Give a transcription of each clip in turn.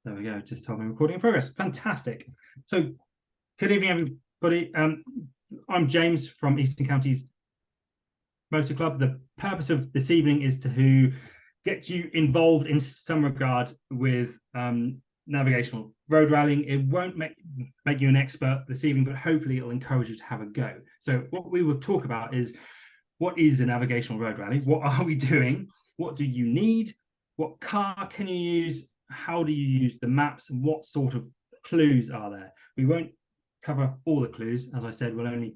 There we go. Just told me recording in progress. Fantastic. So, good evening, everybody. I'm James from Eastern Counties Motor Club. The purpose of this evening is to get you involved in some regard with navigational road rallying. It won't make you an expert this evening, but hopefully it'll encourage you to have a go. So what we will talk about is, what is a navigational road rally? What are we doing? What do you need? What car can you use? How do you use the maps, and what sort of clues are there? We won't cover all the clues. As I said, we'll only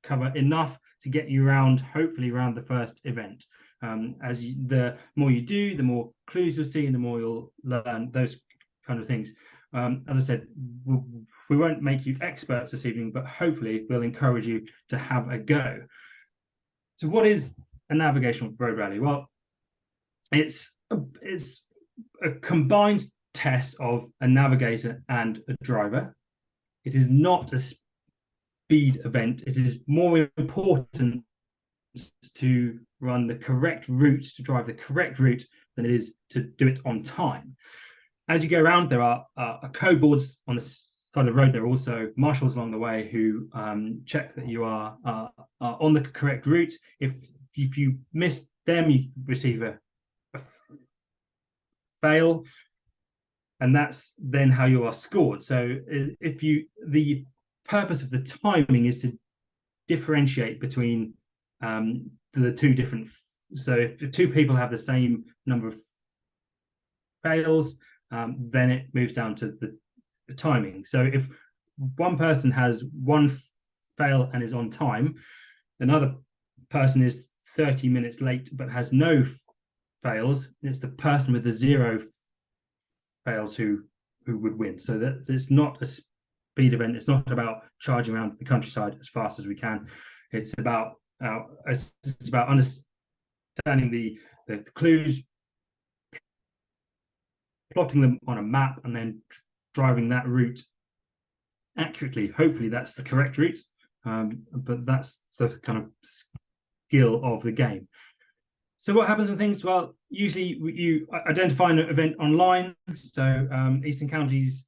cover enough to get you around, hopefully around the first event. The more you do, the more clues you'll see and the more you'll learn those kind of things. As I said, we won't make you experts this evening, but hopefully we'll encourage you to have a go. So what is a navigational road rally? Well, it's a combined test of a navigator and a driver. It is not a speed event. It is more important to run the correct route, to drive the correct route, than it is to do it on time. As you go around, there are code boards on the side of the road. There are also marshals along the way who check that you are on the correct route. If you miss them, you receive a fail, and that's then how you are scored. So the purpose of the timing is to differentiate between the two different. So if two people have the same number of fails, then it moves down to the timing. So if one person has one fail and is on time, another person is 30 minutes late but has no fails, it's the person with the 0 fails who would win. So that it's not a speed event. It's not about charging around the countryside as fast as we can. It's about understanding the clues, plotting them on a map, and then driving that route accurately. Hopefully that's the correct route, but that's the kind of skill of the game. So what happens with things? Well, usually you identify an event online. So Eastern Counties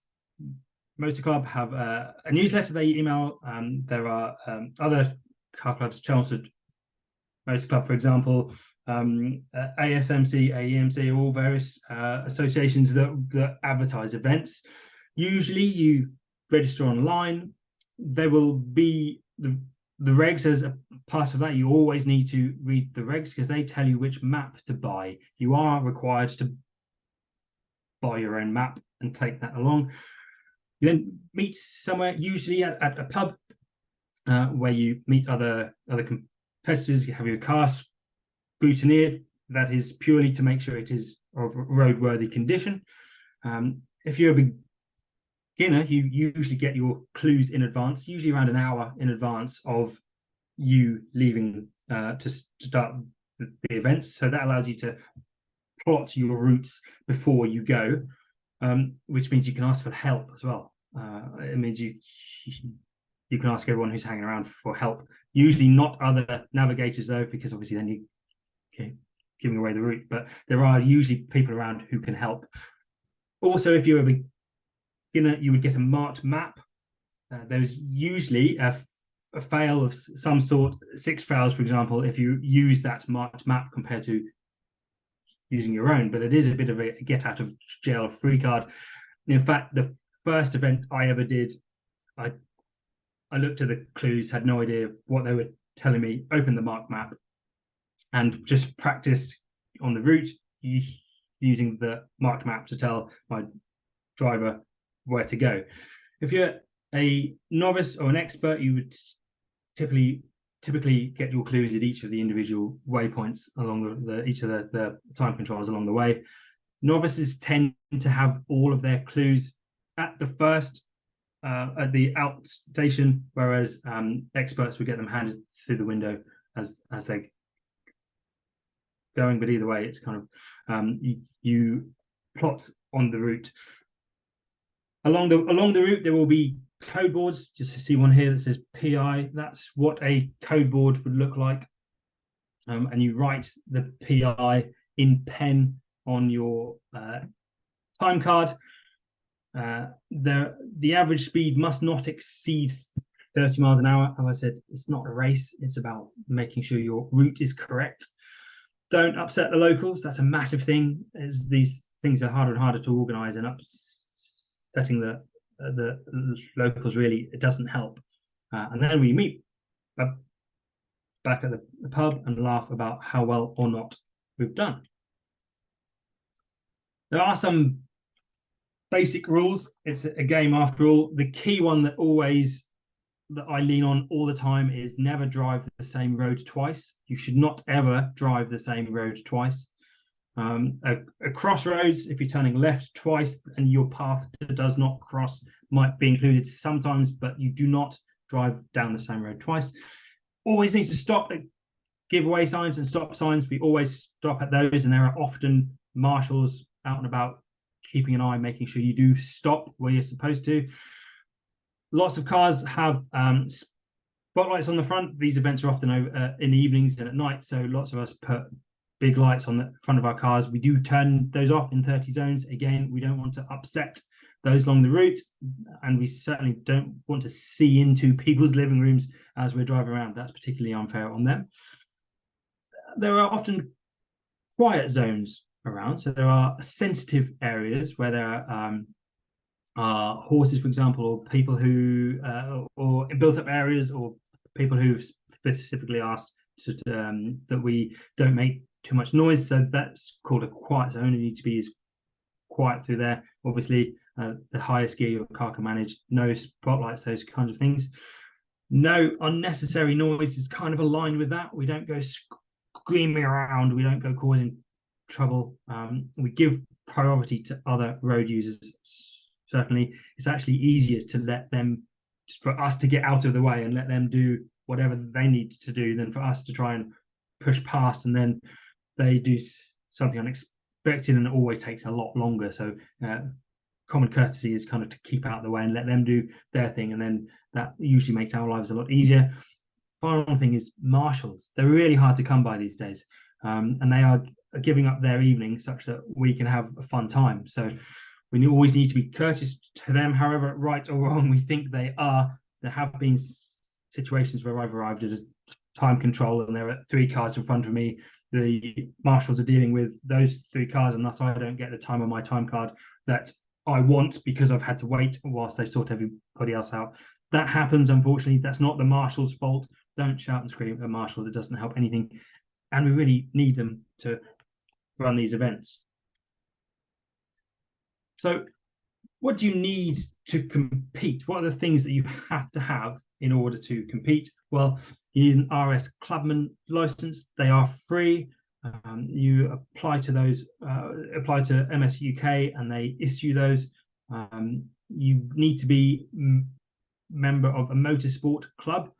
Motor Club have a newsletter they email. There are other car clubs, Chelmsford Motor Club, for example, ASMC, AEMC, all various associations that advertise events. Usually you register online. There will be the regs as a part of that. You always need to read the regs because they tell you which map to buy. You are required to buy your own map and take that along. You then meet somewhere, usually at a pub, where you meet other competitors. You have your car scrutineered. That is purely to make sure it is of roadworthy condition. If you're a beginner, you usually get your clues in advance, usually around an hour in advance of you leaving to start the events. So that allows you to plot your routes before you go, which means you can ask for help as well. It means you can ask everyone who's hanging around for help. Usually not other navigators though, because obviously then you're giving away the route. But there are usually people around who can help. Also, if you're a beginner, you would get a marked map. There's usually a fail of some sort, 6 fails, for example, if you use that marked map compared to using your own. But it is a bit of a get out of jail free card. In fact, the first event I ever did, I looked at the clues, had no idea what they were telling me, opened the marked map and just practiced on the route using the marked map to tell my driver where to go. If you're a novice or an expert, you would typically get your clues at each of the individual waypoints along each of the time controls along the way. Novices tend to have all of their clues at the first at the out station, whereas experts would get them handed through the window as they going. But either way, it's kind of you plot on the route. Along the route, there will be code boards. Just to see one here that says PI. That's what a code board would look like. And you write the PI in pen on your time card. The average speed must not exceed 30 miles an hour. As I said, it's not a race. It's about making sure your route is correct. Don't upset the locals. That's a massive thing, as these things are harder and harder to organize, and upsetting the locals, really, it doesn't help. And then we meet back at the pub and laugh about how well or not we've done. There are some basic rules. It's a game after all. The key one that I lean on all the time is never drive the same road twice. You should not ever drive the same road twice. A crossroads, if you're turning left twice and your path does not cross, might be included sometimes, but you do not drive down the same road twice. Always need to stop at giveaway signs and stop signs. We always stop at those, and there are often marshals out and about keeping an eye, making sure you do stop where you're supposed to. Lots of cars have spotlights on the front. These events are often over in the evenings and at night, so lots of us put big lights on the front of our cars. We do turn those off in 30 zones. Again, we don't want to upset those along the route, and we certainly don't want to see into people's living rooms as we're driving around. That's particularly unfair on them. There are often quiet zones around, so there are sensitive areas where there are horses, for example, or people who or built-up areas, or people who've specifically asked that we don't make too much noise. So that's called a quiet zone. You need to be as quiet through there. Obviously, the highest gear your car can manage, no spotlights, those kinds of things. No unnecessary noise is kind of aligned with that. We don't go screaming around. We don't go causing trouble. We give priority to other road users. Certainly, it's actually easier to let them, for us to get out of the way and let them do whatever they need to do, than for us to try and push past, and then they do something unexpected, and it always takes a lot longer. So common courtesy is kind of to keep out of the way and let them do their thing, and then that usually makes our lives a lot easier. Final thing is marshals. They're really hard to come by these days, and they are giving up their evening such that we can have a fun time. So we always need to be courteous to them, however right or wrong we think they are. There have been situations where I've arrived at a time control and there are 3 cars in front of me. The marshals are dealing with those 3 cars, and thus I don't get the time on my time card that I want because I've had to wait whilst they sort everybody else out. That happens, unfortunately. That's not the marshal's fault. Don't shout and scream at marshals. It doesn't help anything. And we really need them to run these events. So what do you need to compete? What are the things that you have to have in order to compete? Well, you need an RS Clubman license. They are free. You apply to those, apply to MS UK, and they issue those. You need to be member of a motorsport club.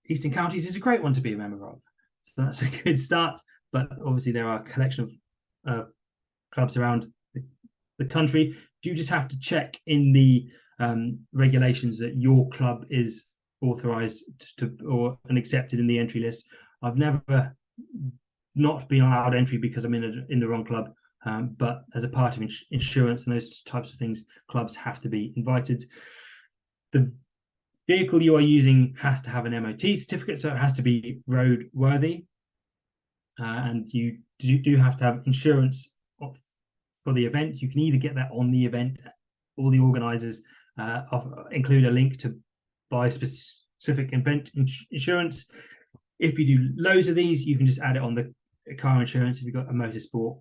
Eastern Counties is a great one to be a member of, so that's a good start. But obviously there are a collection of clubs around the country. You just have to check in the regulations that your club is authorized to and accepted in the entry list. I've never not been allowed entry because I'm in the wrong club, but as a part of insurance and those types of things, clubs have to be invited. The vehicle you are using has to have an MOT certificate, so it has to be roadworthy, and you do have to have insurance for the event. You can either get that on the event, or the organizers include a link to buy specific event insurance. If you do loads of these, you can just add it on the car insurance. If you've got a motorsport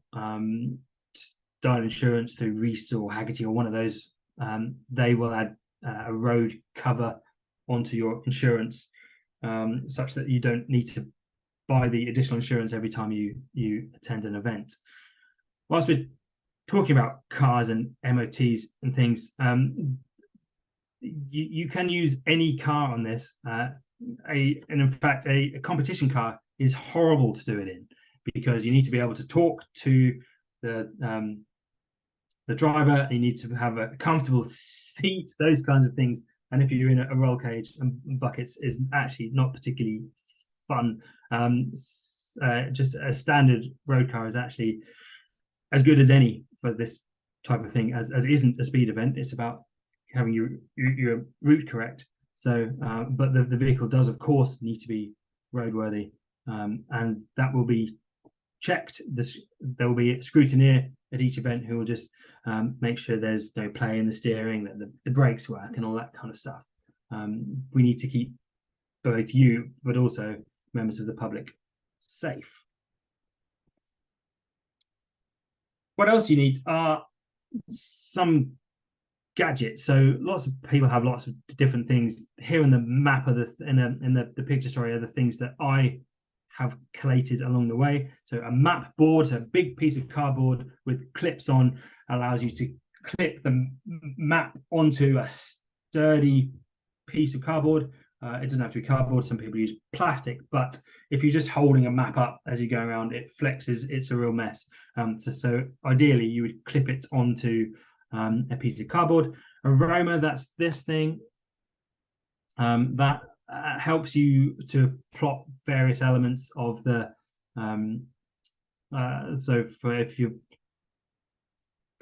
style insurance through Reese or Haggerty or one of those, they will add a road cover onto your insurance, such that you don't need to buy the additional insurance every time you attend an event. Whilst we're talking about cars and MOTs and things, you can use any car on this. And in fact, a competition car is horrible to do it in, because you need to be able to talk to the driver. You need to have a comfortable seat, those kinds of things. And if you're in a roll cage and buckets, is actually not particularly fun. Just a standard road car is actually as good as any for this type of thing, as it isn't a speed event. It's about having your route correct. So, but the vehicle does, of course, need to be roadworthy, and that will be checked. There will be a scrutineer at each event who will just make sure there's no play in the steering, that the brakes work, and all that kind of stuff. We need to keep both you, but also members of the public, safe. What else you need are some gadgets. So lots of people have lots of different things. Here in the map of the picture, sorry, are the things that I have collated along the way. So a map board, a big piece of cardboard with clips on, allows you to clip the map onto a sturdy piece of cardboard. It doesn't have to be cardboard. Some people use plastic, but if you're just holding a map up as you go around, it flexes. It's a real mess. So ideally, you would clip it onto a piece of cardboard. Aroma, that's this thing. That helps you to plot various elements of the. So if you're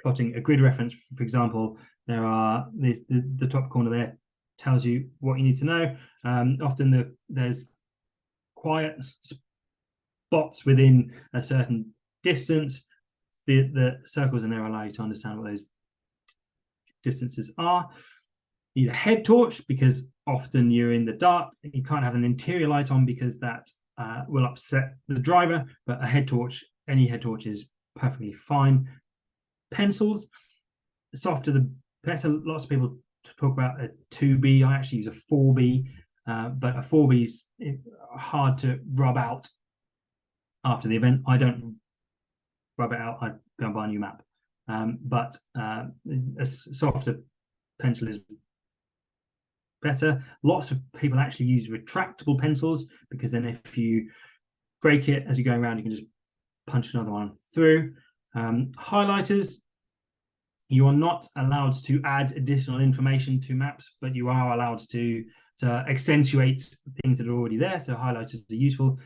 plotting a grid reference, for example, there are the top corner there tells you what you need to know. Often there's quiet spots within a certain distance. The circles in there allow you to understand what those distances are. You need a head torch because often you're in the dark. You can't have an interior light on because that will upset the driver, but a head torch, any head torch, is perfectly fine. Pencils, the softer the better. Lots of people talk about a 2B. I actually use a 4B, but a 4B is hard to rub out after the event. I don't rub it out. I go and buy a new map. But a softer pencil is better. Lots of people actually use retractable pencils because then if you break it as you're going around, you can just punch another one through. Highlighters, you are not allowed to add additional information to maps, but you are allowed to accentuate things that are already there. So highlighters are useful.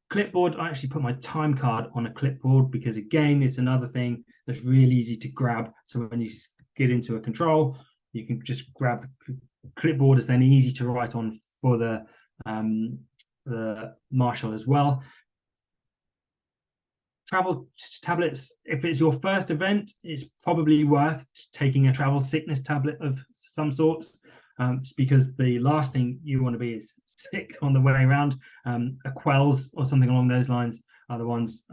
Clipboard, I actually put my time card on a clipboard because, again, it's another thing that's really easy to grab. So when you get into a control, you can just grab the clipboard. It's then easy to write on for the marshal as well. Travel tablets, if it's your first event, it's probably worth taking a travel sickness tablet of some sort, because the last thing you want to be is sick on the way around. A Quells or something along those lines are the ones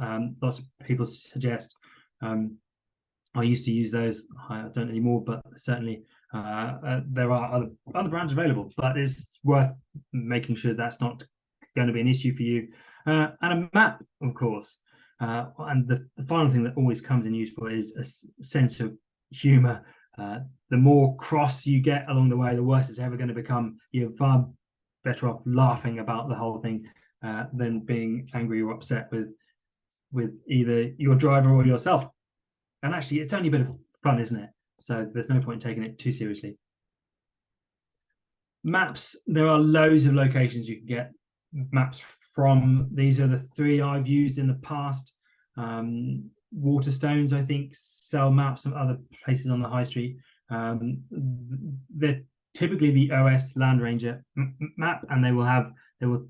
lots of people suggest. I used to use those. I don't anymore, but certainly there are other brands available. But it's worth making sure that's not going to be an issue for you. And a map, of course. And the final thing that always comes in useful is a sense of humor. The more cross you get along the way, the worse it's ever going to become. You're far better off laughing about the whole thing than being angry or upset with either your driver or yourself. And actually, it's only a bit of fun, isn't it? So there's no point taking it too seriously. Maps, there are loads of locations you can get maps from. These are the three I've used in the past. Waterstones, I think, sell maps of other places on the high street. They're typically the OS Land Ranger map, and they will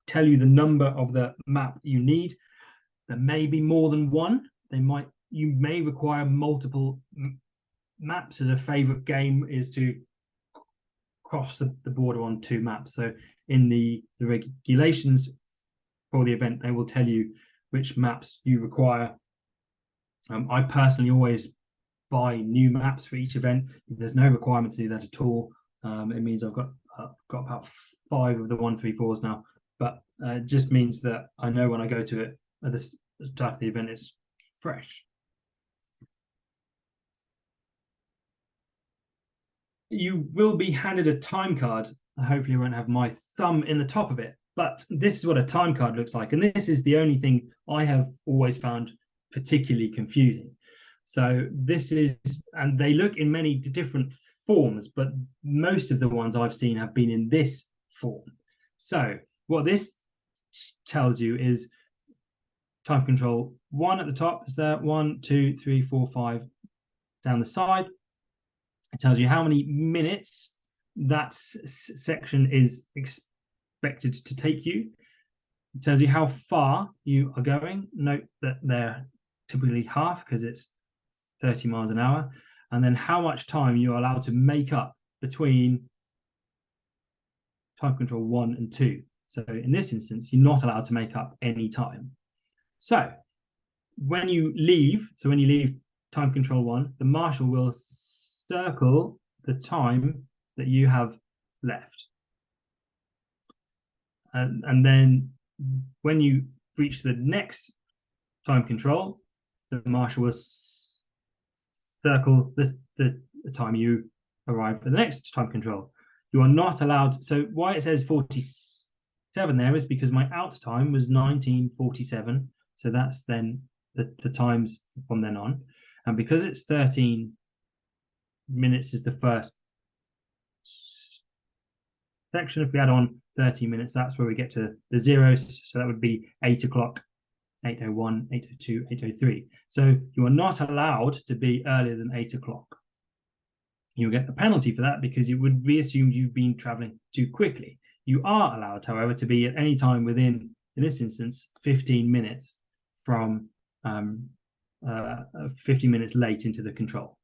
tell you the number of the map you need. There may be more than one. You may require multiple maps. As a favorite game is to cross the border on 2 maps. So in the regulations for the event, they will tell you which maps you require. I personally always buy new maps for each event. There's no requirement to do that at all. It means I've got about 5 of the 134s now, but it just means that I know when I go to it at the start of the event, it's fresh. You will be handed a time card. Hopefully I won't have my thumb in the top of it, but this is what a time card looks like. And this is the only thing I have always found particularly confusing. So this is, and they look in many different forms, but most of the ones I've seen have been in this form. So what this tells you is time control 1 at the top. Is there 1, 2, 3, 4, 5 down the side. It tells you how many minutes that section is expected to take you. It tells you how far you are going. Note that they're typically half because it's 30 miles an hour. And then how much time you're allowed to make up between time control 1 and 2. So in this instance, you're not allowed to make up any time. So when you leave time control 1, the marshal will circle the time that you have left. And then when you reach the next time control, the marshal will circle the time you arrive for the next time control. You are not allowed. So why it says 47 there is because my out time was 1947. So that's then the times from then on. And because it's 13 minutes is the first section, if we add on 30 minutes, that's where we get to the zeros. So that would be 8 o'clock, 8:01, 8:02, 8:03. So you are not allowed to be earlier than 8 o'clock. You'll get a penalty for that because it would be assumed you've been traveling too quickly. You are allowed, however, to be at any time within, in this instance, 15 minutes from 50 minutes late into the control.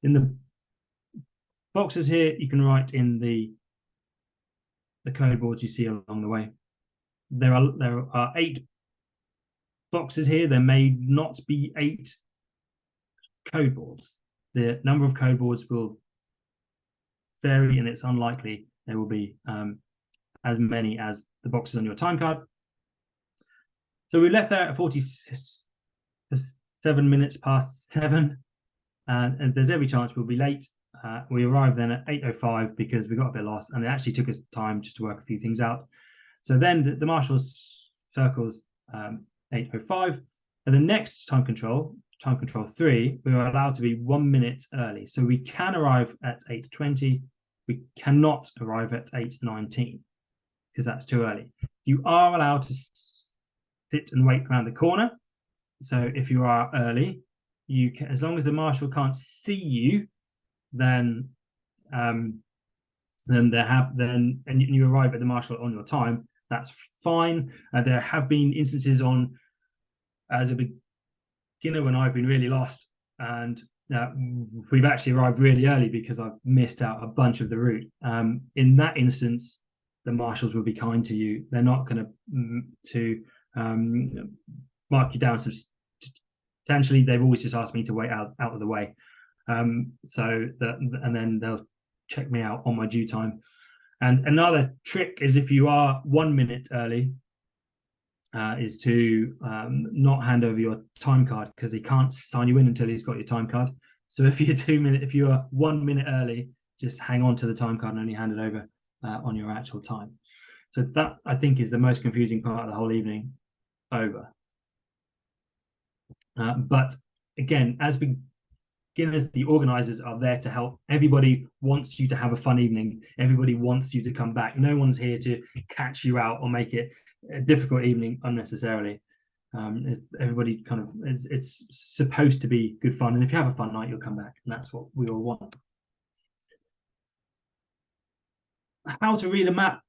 In the boxes here, you can write in the code boards you see along the way. There are 8 boxes here. There may not be 8 code boards. The number of code boards will vary, and it's unlikely there will be as many as the boxes on your time card. So we left there at 47 minutes past 7, and there's every chance we'll be late. We arrived then at 8:05 because we got a bit lost, and it actually took us time just to work a few things out. So then the marshal circles 8:05, and the next time control 3, we were allowed to be 1 minute early. So we can arrive at 8:20. We cannot arrive at 8:19 because that's too early. You are allowed to sit and wait around the corner. So if you are early, you can, as long as the marshal can't see you, then and you arrive at the marshal on your time, that's fine. There have been instances as a beginner when I've been really lost, and we've actually arrived really early because I've missed out a bunch of the route. In that instance, the marshals will be kind to you. They're not going to mark you down substantially. They've always just asked me to wait out of the way. And then they'll check me out on my due time. And another trick is if you are 1 minute early, is to not hand over your time card because he can't sign you in until he's got your time card. So if you are 1 minute early, just hang on to the time card and only hand it over on your actual time. So that, I think, is the most confusing part of the whole evening over. But again, as beginners, the organizers are there to help. Everybody wants you to have a fun evening. Everybody wants you to come back. No one's here to catch you out or make it a difficult evening unnecessarily. Everybody kind of, it's supposed to be good fun. And if you have a fun night, you'll come back. And that's what we all want. How to read a map.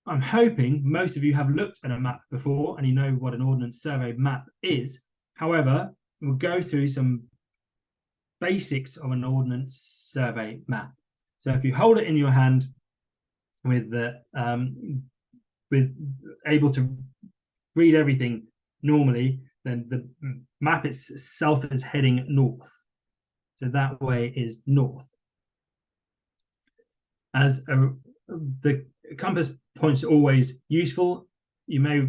I'm hoping most of you have looked at a map before and you know what an Ordnance Survey map is. However, we'll go through some basics of an Ordnance Survey map. So if you hold it in your hand with able to read everything normally, then the map itself is heading north. So that way is north. As the compass points are always useful. You may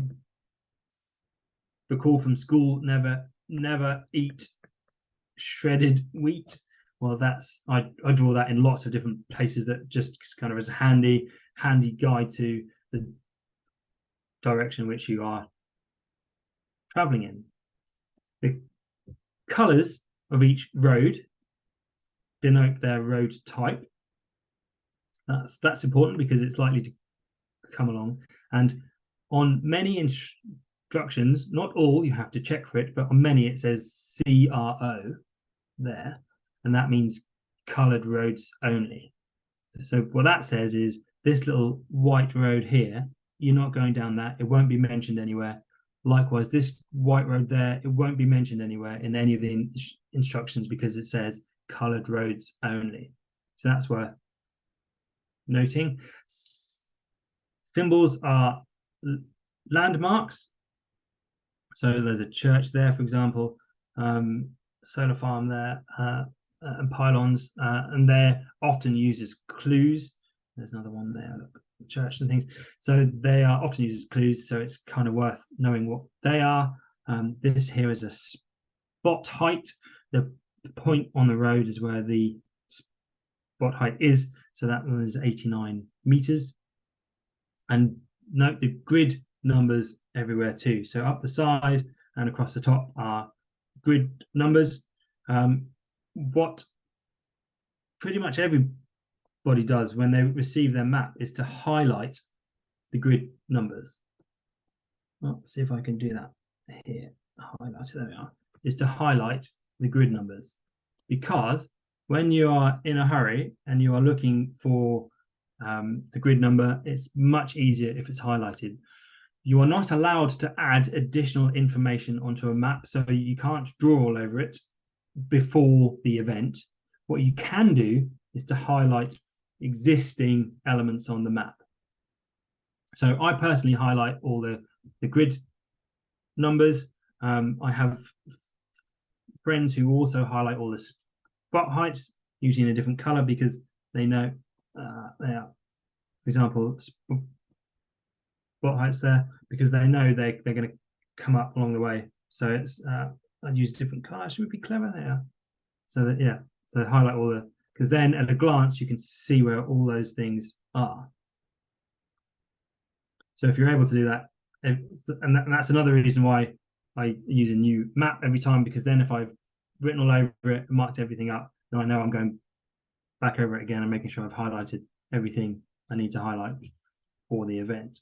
recall from school, never eat shredded wheat. Well, that's I draw that in lots of different places, that just kind of as a handy guide to the direction in which you are traveling in. The colors of each road denote their road type. That's important because it's likely to come along. And on many instructions, not all, you have to check for it, but on many it says CRO. there, and that means coloured roads only. So what that says is this little white road here, you're not going down that. It won't be mentioned anywhere. Likewise, this white road there, it won't be mentioned anywhere in any of the instructions because it says coloured roads only. So that's worth noting. Symbols are landmarks. So there's a church there, for example, solar farm there, and pylons, and they're often used as clues. There's another one there, look, church and things. So they are often used as clues, so it's kind of worth knowing what they are. This here is a spot height. The point on the road is where the spot height is, so that one is 89 meters. And note the grid numbers everywhere too. So up the side and across the top are grid numbers. What pretty much everybody does when they receive their map is to highlight the grid numbers. Well, let's see if I can do that here. Highlight, there we are. Is to highlight the grid numbers, because when you are in a hurry and you are looking for a grid number, it's much easier if it's highlighted. You are not allowed to add additional information onto a map, so you can't draw all over it before the event. What you can do is to highlight existing elements on the map. So I personally highlight all the grid numbers. I have friends who also highlight all the spot heights, usually in a different color, because they know they are, for example, spot heights there, because they know they're going to come up along the way. So it's I'd use a different color. Should we be clever there? So that, yeah, so highlight all the, because then at a glance you can see where all those things are. So if you're able to do that, and that's another reason why I use a new map every time, because then if I've written all over it, marked everything up, then I know I'm going back over it again and making sure I've highlighted everything I need to highlight for the event.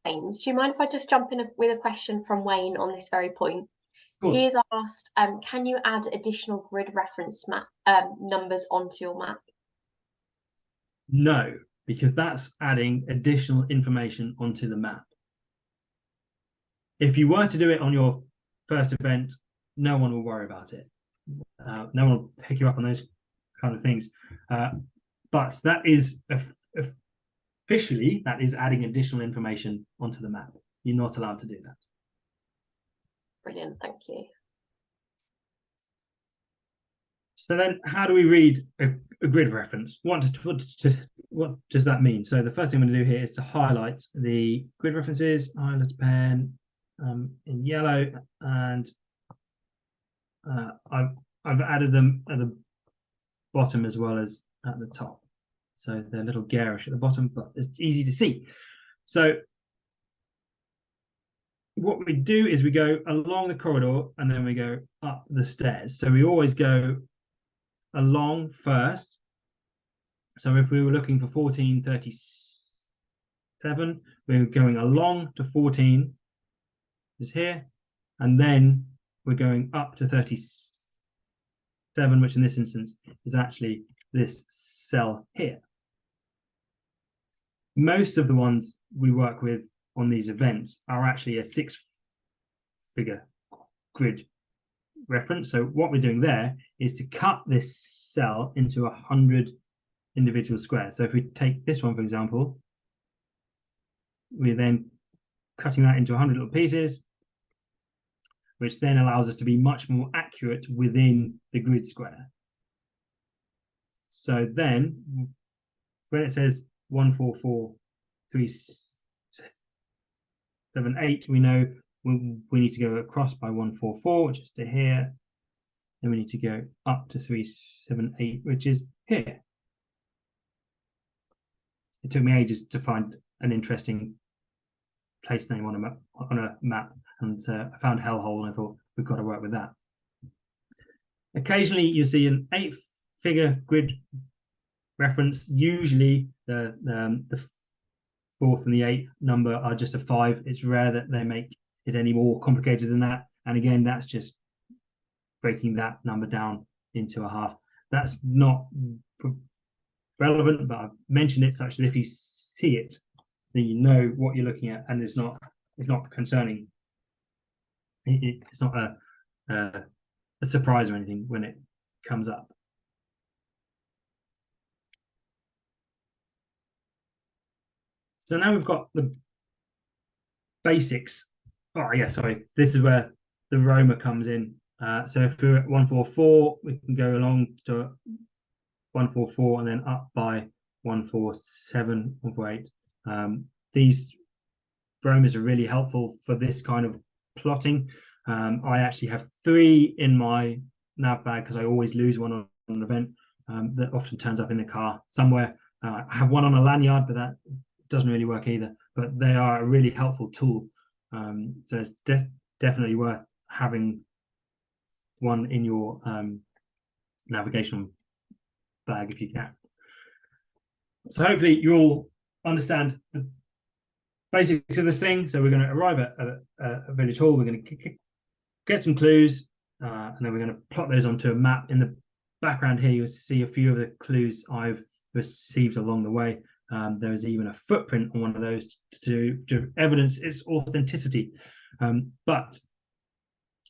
James, do you mind if I just jump in with a question from Wayne on this very point? He has asked, can you add additional grid reference map numbers onto your map? No, because that's adding additional information onto the map. If you were to do it on your first event, no one will worry about it. No one will pick you up on those kind of things. But that is officially, that is adding additional information onto the map. You're not allowed to do that. Brilliant, thank you. So then how do we read a grid reference? What does that mean? So the first thing I'm going to do here is to highlight the grid references. Highlight pen in yellow, and I've added them at the bottom as well as at the top. So they're a little garish at the bottom, but it's easy to see. So what we do is we go along the corridor and then we go up the stairs. So we always go along first. So if we were looking for 1437, we're going along to 14 is here, and then we're going up to 37, which in this instance is actually this cell here. Most of the ones we work with on these events are actually a 6-figure grid reference. So what we're doing there is to cut this cell into 100 individual squares. So if we take this one, for example, we're then cutting that into 100 little pieces, which then allows us to be much more accurate within the grid square. So then when it says 144378, we know we need to go across by 144, which is to here. Then we need to go up to 378, which is here. It took me ages to find an interesting place name on a map, and I found Hellhole, and I thought we've got to work with that. Occasionally you see an 8-figure grid reference. Usually the 4th and the 8th number are just a 5. It's rare that they make it any more complicated than that. And again, that's just breaking that number down into a half. That's not relevant, but I've mentioned it such that if you see it, then you know what you're looking at, and it's not concerning. It's not a surprise or anything when it comes up. So now we've got the basics. Oh yeah, sorry. This is where the Roma comes in. So if we're at 144, we can go along to 144 and then up by 147, 148. These Romas are really helpful for this kind of plotting. I actually have 3 in my nav bag because I always lose one on an event that often turns up in the car somewhere. I have one on a lanyard, but that doesn't really work either. But they are a really helpful tool. So it's definitely worth having one in your navigational bag if you can. So hopefully you all understand the basics of this thing. So we're going to arrive at a village hall. We're going to get some clues, and then we're going to plot those onto a map. In the background here, you'll see a few of the clues I've received along the way. There is even a footprint on one of those to evidence its authenticity. But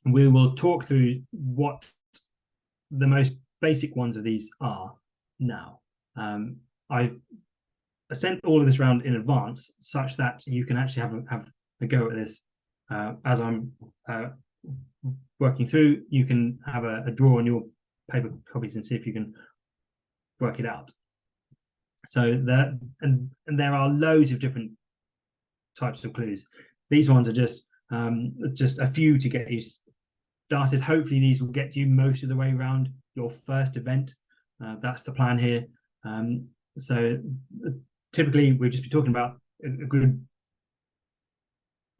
we will talk through what the most basic ones of these are now. I've sent all of this around in advance such that you can actually have a go at this as I'm working through. You can have a draw on your paper copies and see if you can work it out. So that and there are loads of different types of clues. These ones are just a few to get you started. Hopefully these will get you most of the way around your first event. That's the plan here. So typically we'll just be talking about a good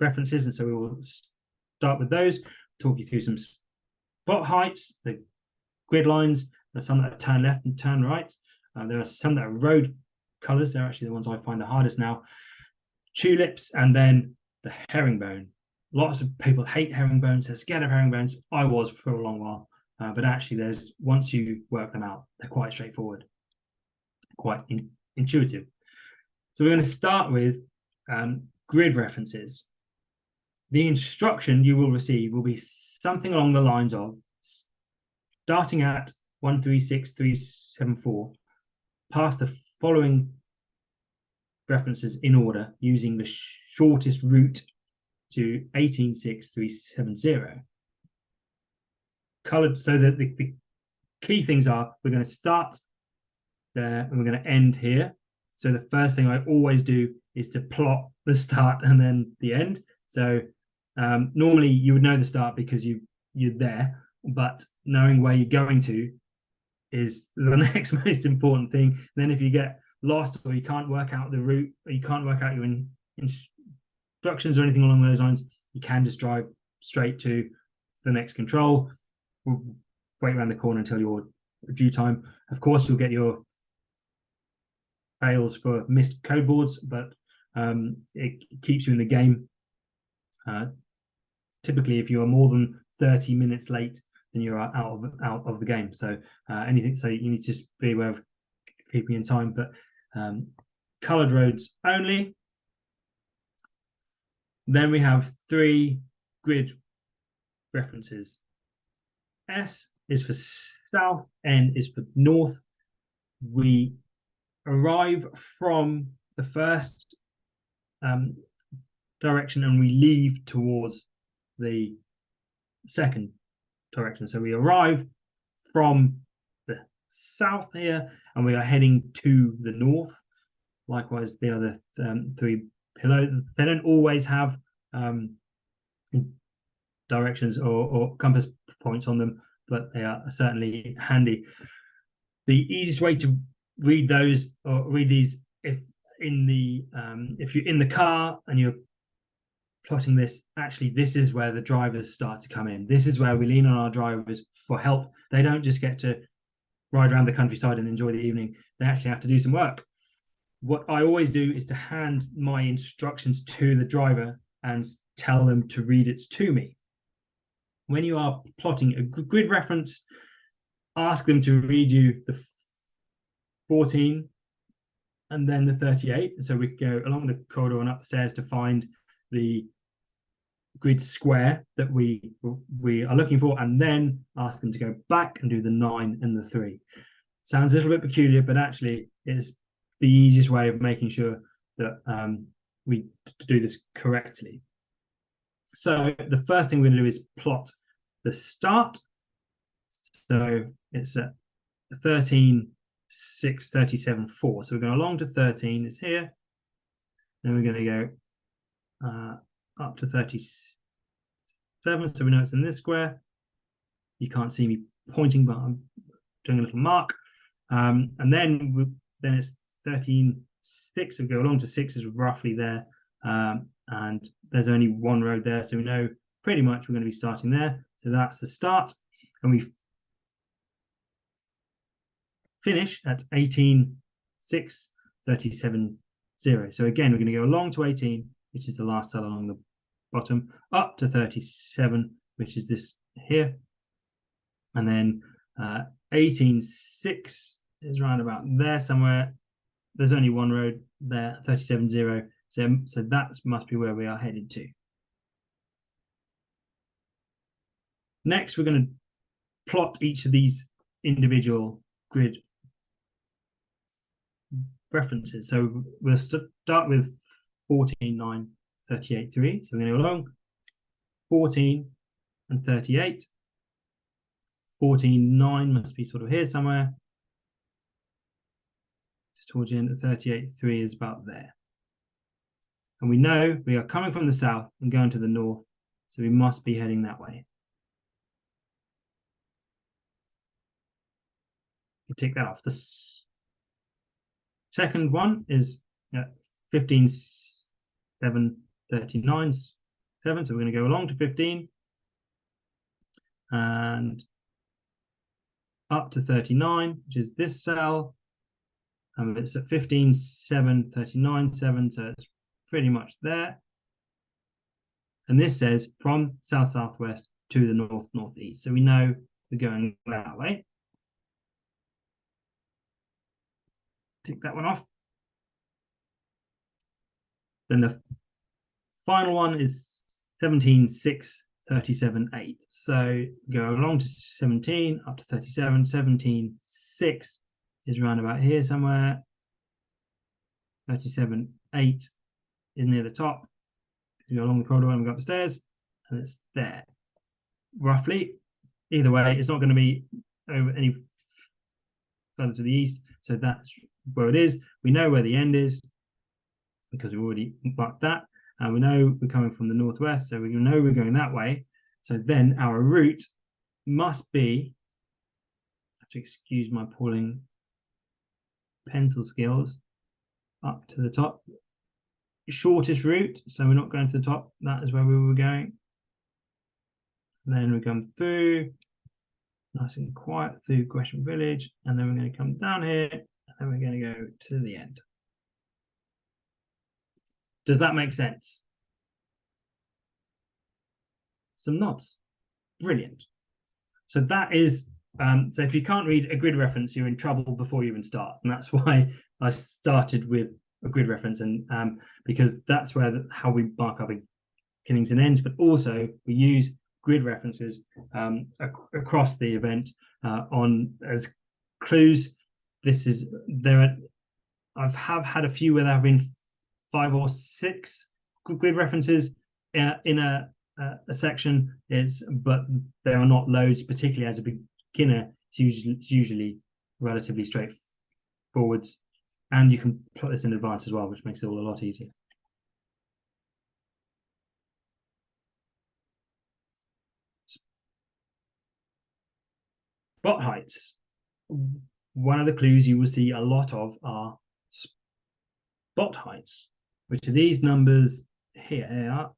references, and so we will start with those, talk you through some spot heights, the grid lines. There's some that are turn left and turn right. There are some that are road colors. They're actually the ones I find the hardest now. Tulips, and then the herringbone. Lots of people hate herringbones. They're scared of herringbones. I was for a long while, but actually once you work them out, they're quite straightforward, quite intuitive. So we're going to start with grid references. The instruction you will receive will be something along the lines of starting at 136374, past the following references in order using the shortest route to 186370. Colored, so that the key things are we're going to start there and we're going to end here. So the first thing I always do is to plot the start and then the end. So normally you would know the start because you're there, but knowing where you're going to is the next most important thing. And then if you get lost or you can't work out the route or you can't work out your instructions or anything along those lines, you can just drive straight to the next control. We'll wait around the corner until your due time. Of course, you'll get your fails for missed code boards, but it keeps you in the game. Typically, if you are more than 30 minutes late, then you're out of the game. So anything, so you need to just be aware of keeping in time. But colored roads only. Then we have 3 grid references. S is for south, N is for north. We arrive from the first direction and we leave towards the second direction. So we arrive from the south here and we are heading to the north. Likewise, the other 3 pillars, they don't always have directions or compass points on them, but they are certainly handy. The easiest way to read those or read these if you're in the car and you're plotting this, actually this is where the drivers start to come in. This is where we lean on our drivers for help. They don't just get to ride around the countryside and enjoy the evening. They actually have to do some work. What I always do is to hand my instructions to the driver and tell them to read it to me. when you are plotting a grid reference, ask them to read you the 14 and then the 38. And so we go along the corridor and up the stairs to find the grid square that we are looking for, and then ask them to go back and do the 9 and the 3. Sounds a little bit peculiar, but actually it's the easiest way of making sure that we do this correctly. So the first thing we're going to do is plot the start. So it's at 13, 6, 37, 4. So we're going along to 13, it's here. Then we're going to go up to 37, so we know it's in this square. You can't see me pointing, but I'm doing a little mark. And then it's 13, 6. So we go along to 6 is roughly there. And there's only one road there, so we know pretty much we're going to be starting there. So that's the start. And we finish at 18, 6, 37, 0. So again, we're going to go along to 18, which is the last cell along the bottom, up to 37, which is this here. And then 18, 6 is around about there somewhere. There's only one road there, 37, 0. So that must be where we are headed to. Next, we're going to plot each of these individual grid references. So we'll start with 14, 9, 38, 3. So we're going to go along 14 and 38. 14, 9 must be sort of here somewhere. Just towards the end of 38, 3 is about there. And we know we are coming from the south and going to the north, so we must be heading that way. You tick that off. The second one is 15, 7, 39, 7. So we're going to go along to 15 and up to 39, which is this cell. And it's at 15, 7, 39, 7. So it's pretty much there. And this says from south-southwest to the north-northeast. So we know we're going that way. Tick that one off. Then the final one is 17, 6, 37, 8. So go along to 17, up to 37, 17, 6 is around about here somewhere. 37, 8 is near the top. You go along the corridor and we go up the stairs, and it's there. Roughly. Either way, it's not going to be over any further to the east. So that's where it is. We know where the end is because we've already marked that. And we know we're coming from the northwest, so we know we're going that way. So then our route must be, I have to excuse my appalling pencil skills, up to the top. Shortest route, so we're not going to the top. That is where we were going. And then we come through, nice and quiet through Gresham Village, and then we're going to come down here, and then we're going to go to the end. Does that make sense? Some nods. Brilliant. So that is, so if you can't read a grid reference, you're in trouble before you even start. And that's why I started with a grid reference, and because that's where how we mark our beginnings and ends, but also we use grid references across the event on as clues. This is there. I've had a few where there have been 5 or 6 grid references in a section. But there are not loads, particularly as a beginner. It's usually relatively straightforward, and you can put this in advance as well, which makes it all a lot easier. Spot heights. One of the clues you will see a lot of are spot heights, which are these numbers here. They are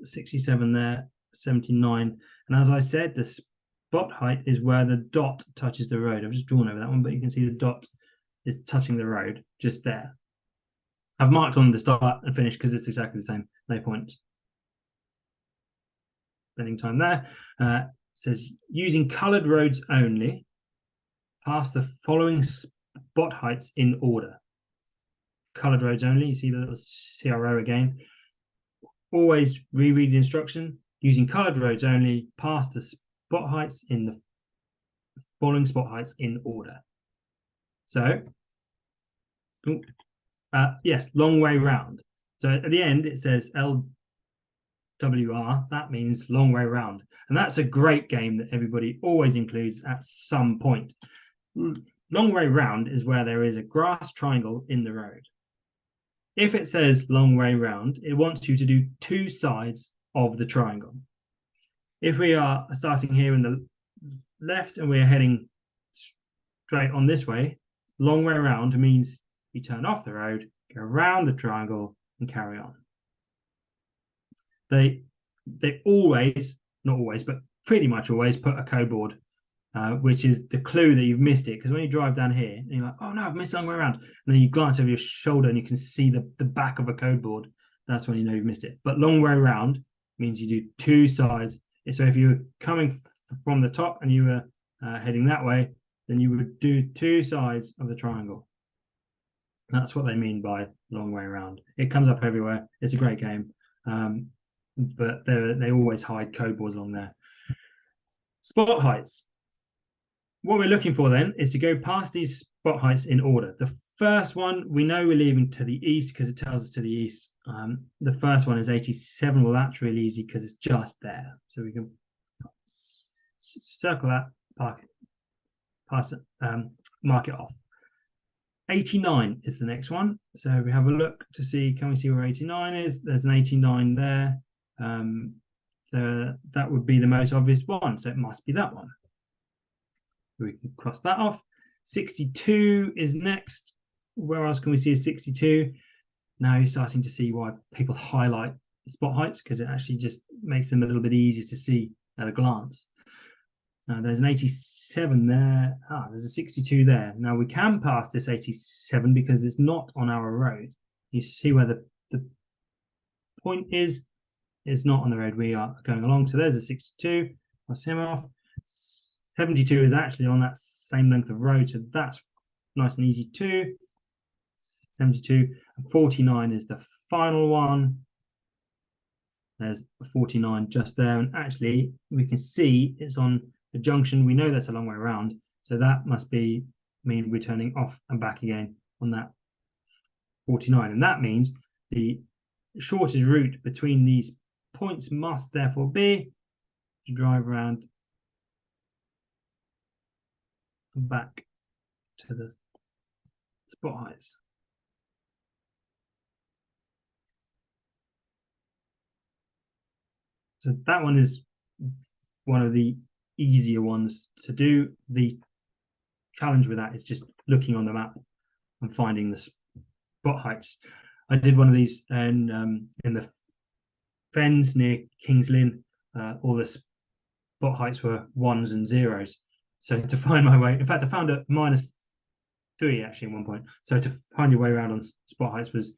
67 there, 79. And as I said, the spot height is where the dot touches the road. I've just drawn over that one, but you can see the dot is touching the road just there. I've marked on the start and finish because it's exactly the same, no points. spending time there. Says using coloured roads only, pass the following spot heights in order. Coloured roads only. You see the little CRO again. Always reread the instruction. Using coloured roads only, pass the spot heights in the following spot heights in order. So, yes, long way round. So at the end it says LWR. That means long way round, and that's a great game that everybody always includes at some point. Long way round is where there is a grass triangle in the road. If it says long way round, it wants you to do two sides of the triangle. If we are starting here in the left and we're heading straight on this way, long way around means you turn off the road, go around the triangle and carry on. They always, not always, but pretty much always put a code board, which is the clue that you've missed it. Because when you drive down here and you're like, oh no, I've missed long way around. And then you glance over your shoulder and you can see the back of a code board. That's when you know you've missed it. But long way around means you do two sides. So if you were coming from the top and you were heading that way, then you would do two sides of the triangle. That's what they mean by long way around. It comes up everywhere. It's a great game. But they always hide code boards along there. Spot heights. What we're looking for then is to go past these spot heights in order. The first one, we know we're leaving to the east because it tells us to the east. The first one is 87. Well, that's really easy because it's just there. So we can circle that, park it, pass it, mark it off. 89 is the next one. So we have a look to see, can we see where 89 is? There's an 89 there. That would be the most obvious one. So it must be that one. We can cross that off. 62 is next. Where else can we see a 62? Now you're starting to see why people highlight spot heights, because it actually just makes them a little bit easier to see at a glance. There's an 87 there. There's a 62 there. Now we can pass this 87 because it's not on our road. You see where the point is. It's not on the road we are going along. So there's a 62. Cross him off. 72 is actually on that same length of road, so that's nice and easy too. 72. And 49 is the final one. There's a 49 just there, and actually we can see it's on the junction. We know that's a long way around, so that must mean we're turning off and back again on that 49, and that means the shortest route between these points must therefore be to drive around back to the spot heights. So that one is one of the easier ones to do. The challenge with that is just looking on the map and finding the spot heights. I did one of these in the Fens near King's Lynn. All the spot heights were ones and zeros. So to find my way, in fact, I found a -3 actually at one point. So to find your way around on spot heights was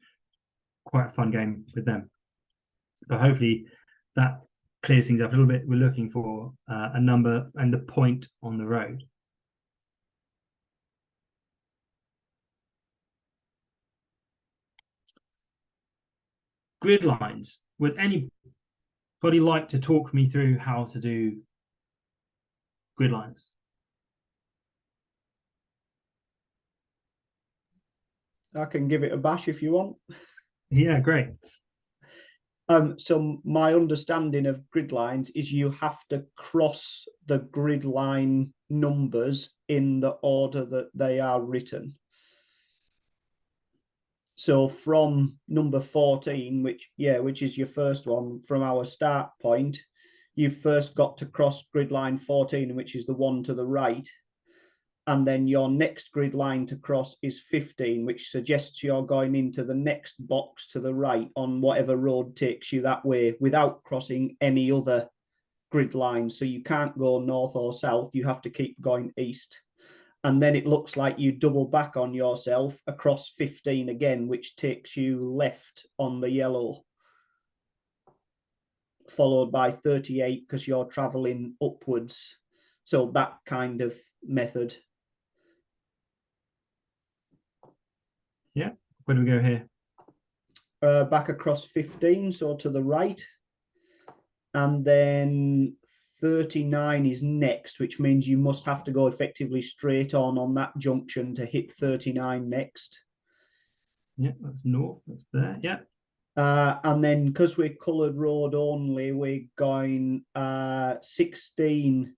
quite a fun game with them. But hopefully that clears things up a little bit. We're looking for a number and the point on the road. Grid lines. Would anybody like to talk me through how to do grid lines? I can give it a bash if you want. Yeah, great. So my understanding of grid lines is you have to cross the grid line numbers in the order that they are written. So from number 14, which is your first one from our start point, you've first got to cross grid line 14, which is the one to the right. And then your next grid line to cross is 15, which suggests you're going into the next box to the right on whatever road takes you that way without crossing any other grid lines. So you can't go north or south. You have to keep going east. And then it looks like you double back on yourself across 15 again, which takes you left on the yellow followed by 38 because you're traveling upwards. So that kind of method. Yeah. Where do we go here? Back across 15, so to the right. And then 39 is next, which means you must have to go effectively straight on that junction to hit 39 next. Yeah, that's north. That's there. Yeah. And then because we're coloured road only, we're going 16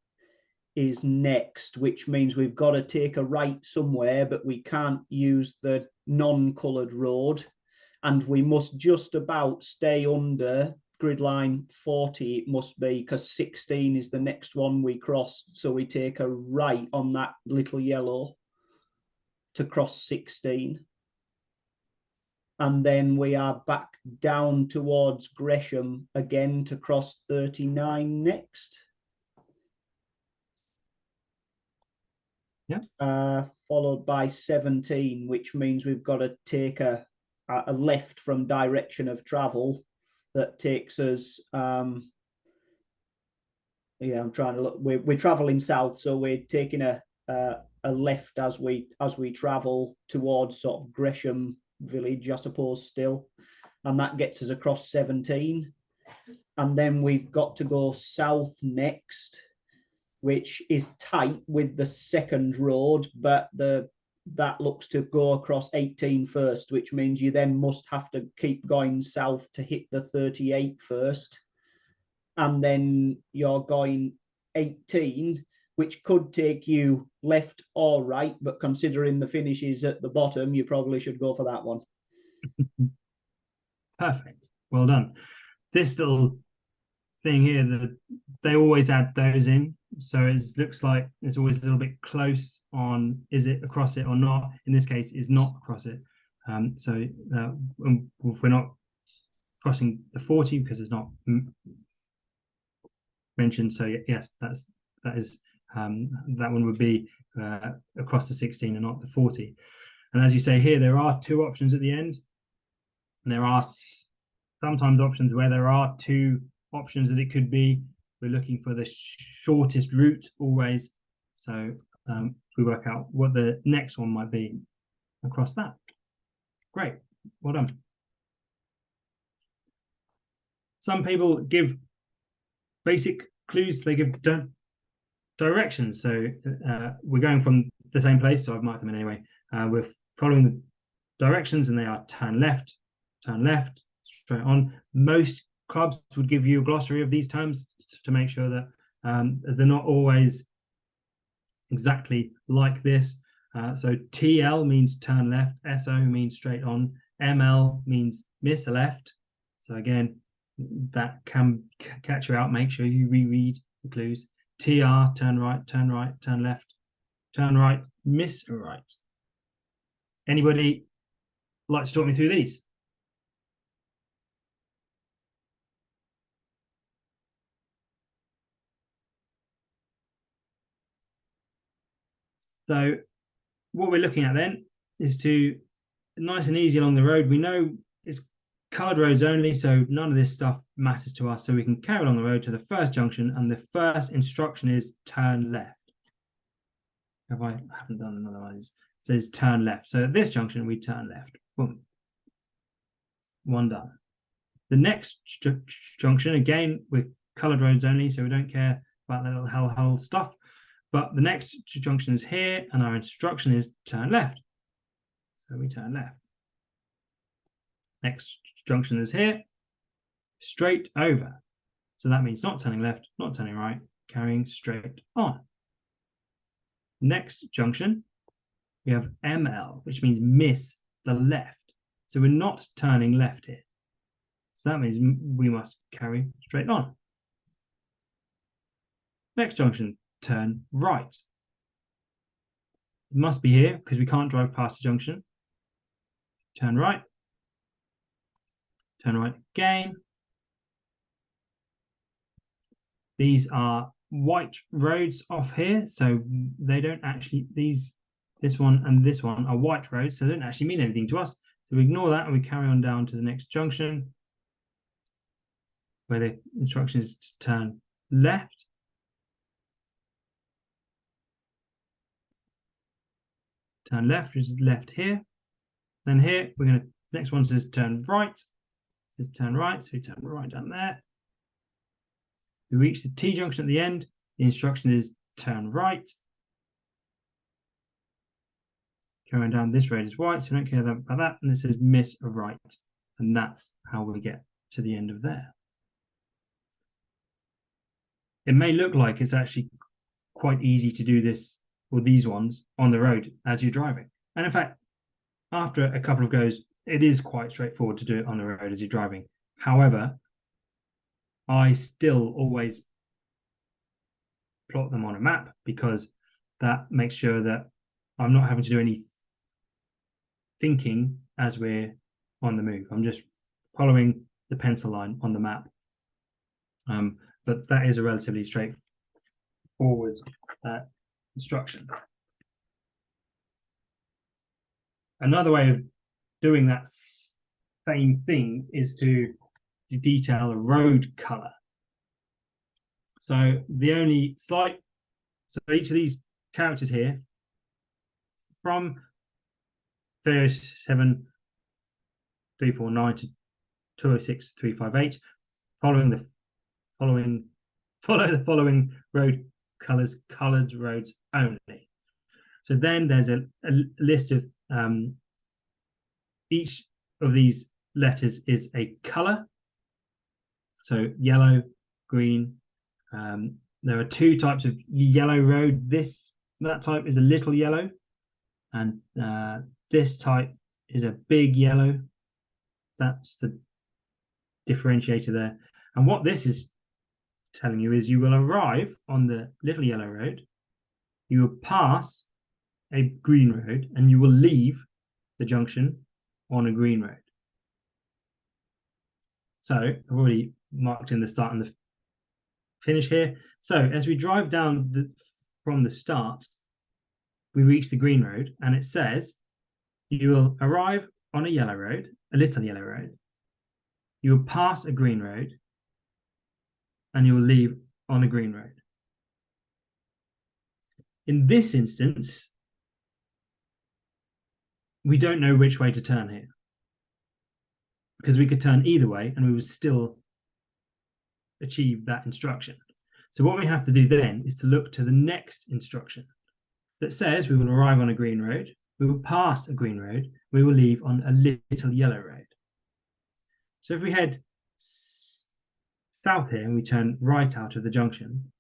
is next, which means we've got to take a right somewhere, but we can't use the non-coloured road. And we must just about stay under grid line 40, it must be, because 16 is the next one we cross. So we take a right on that little yellow to cross 16. And then we are back down towards Gresham again to cross 39 next. Yeah. Followed by 17, which means we've got to take a left from direction of travel that takes us. Yeah, I'm trying to look. We're traveling south, so we're taking a left as we travel towards sort of Gresham village, I suppose, still, and that gets us across 17. And then we've got to go south next, which is tight with the second road, but that looks to go across 18 first, which means you then must have to keep going south to hit the 38 first. And then you're going 18, which could take you left or right, but considering the finish is at the bottom, you probably should go for that one. Perfect. Well done. This little thing here, that they always add those in, so it looks like it's always a little bit close on is it across it or not. In this case, is not across it. So if we're not crossing the 40 because it's not mentioned, so yes, that one would be across the 16 and not the 40. And as you say here, there are two options at the end, and there are sometimes options where there are two options that it could be. We're looking for the shortest route always, so we work out what the next one might be across that. Great, well done. Some people give basic clues, they give directions. So we're going from the same place, so I've marked them in anyway. We're following the directions, and they are turn left, straight on. Most clubs would give you a glossary of these terms to make sure that they're not always exactly like this. So TL means turn left, SO means straight on, ML means miss a left. So again, that can catch you out. Make sure you reread the clues. TR, turn right, turn left, turn right, miss right. Anybody like to talk me through these? So what we're looking at then is to nice and easy along the road. We know it's coloured roads only, so none of this stuff matters to us. So we can carry along the road to the first junction, and the first instruction is turn left. I haven't done another one. It says turn left. So at this junction, we turn left. Boom. One done. The next junction, again, with coloured roads only, so we don't care about that little hellhole stuff. But the next junction is here, and our instruction is turn left. So we turn left. Next junction is here, straight over. So that means not turning left, not turning right, carrying straight on. Next junction, we have ML, which means miss the left. So we're not turning left here. So that means we must carry straight on. Next junction, turn right. It must be here because we can't drive past the junction. Turn right. Turn right again. These are white roads off here, so they don't actually, this one and this one are white roads, so they don't actually mean anything to us. So we ignore that and we carry on down to the next junction, where the instruction is to turn left. Turn left, which is left here. Then here, we're going to, next one says turn right. It says turn right, so we turn right down there. We reach the T junction at the end. The instruction is turn right. Going down this road is white, so we don't care about that. And it says miss a right. And that's how we get to the end of there. It may look like it's actually quite easy to do this, or these ones, on the road as you're driving. And in fact, after a couple of goes, it is quite straightforward to do it on the road as you're driving. However, I still always plot them on a map because that makes sure that I'm not having to do any thinking as we're on the move. I'm just following the pencil line on the map. But that is a relatively straightforward instruction. Another way of doing that same thing is to detail a road color. So the only slight, so each of these characters here, from 307 349 to 206 358, follow the following road colors, colored roads only. So then there's a list of each of these letters is a color. So yellow, green. There are two types of yellow road. That type is a little yellow, and this type is a big yellow. That's the differentiator there. And what this is telling you is you will arrive on the little yellow road, you will pass a green road, and you will leave the junction on a green road. So I've already marked in the start and the finish here. So as we drive down from the start, we reach the green road, and it says you will arrive on a yellow road, a little yellow road. You will pass a green road, and you will leave on a green road. In this instance, we don't know which way to turn here, because we could turn either way and we would still achieve that instruction. So what we have to do then is to look to the next instruction that says we will arrive on a green road, we will pass a green road, we will leave on a little yellow road. So if we head south here and we turn right out of the junction,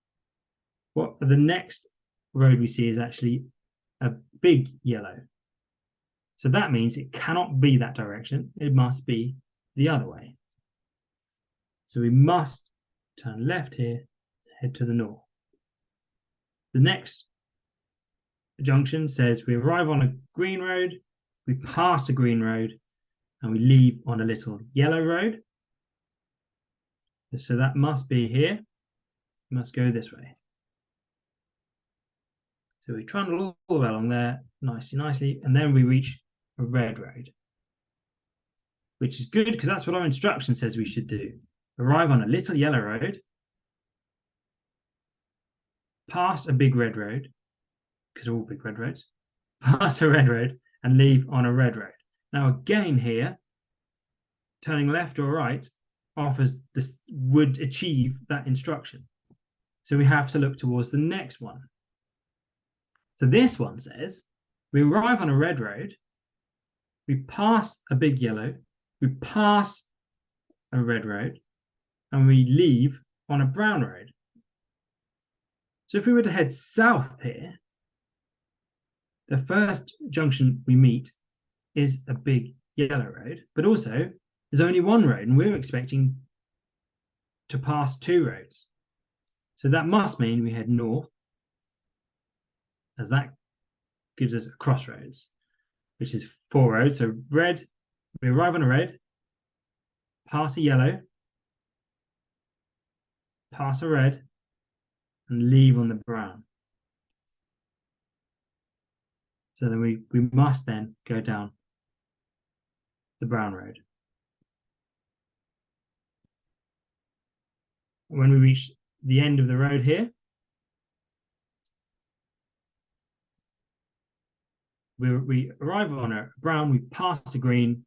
what the next road we see is actually a big yellow. So that means it cannot be that direction. It must be the other way. So we must turn left here, head to the north. The next junction says we arrive on a green road, we pass a green road, and we leave on a little yellow road. So that must be here. We must go this way. So we trundle all the way along there, nicely, and then we reach a red road, which is good because that's what our instruction says we should do. Arrive on a little yellow road, pass a big red road, because they're all big red roads, pass a red road, and leave on a red road. Now again here, turning left or right offers this, would achieve that instruction. So we have to look towards the next one. So this one says, we arrive on a red road, we pass a big yellow, we pass a red road, and we leave on a brown road. So if we were to head south here, the first junction we meet is a big yellow road, but also there's only one road, and we're expecting to pass two roads. So that must mean we head north, as that gives us a crossroads, which is four roads. So red, we arrive on a red, pass a yellow, pass a red, and leave on the brown. So then we must then go down the brown road. when we reach the end of the road here, we arrive on a brown, we pass a green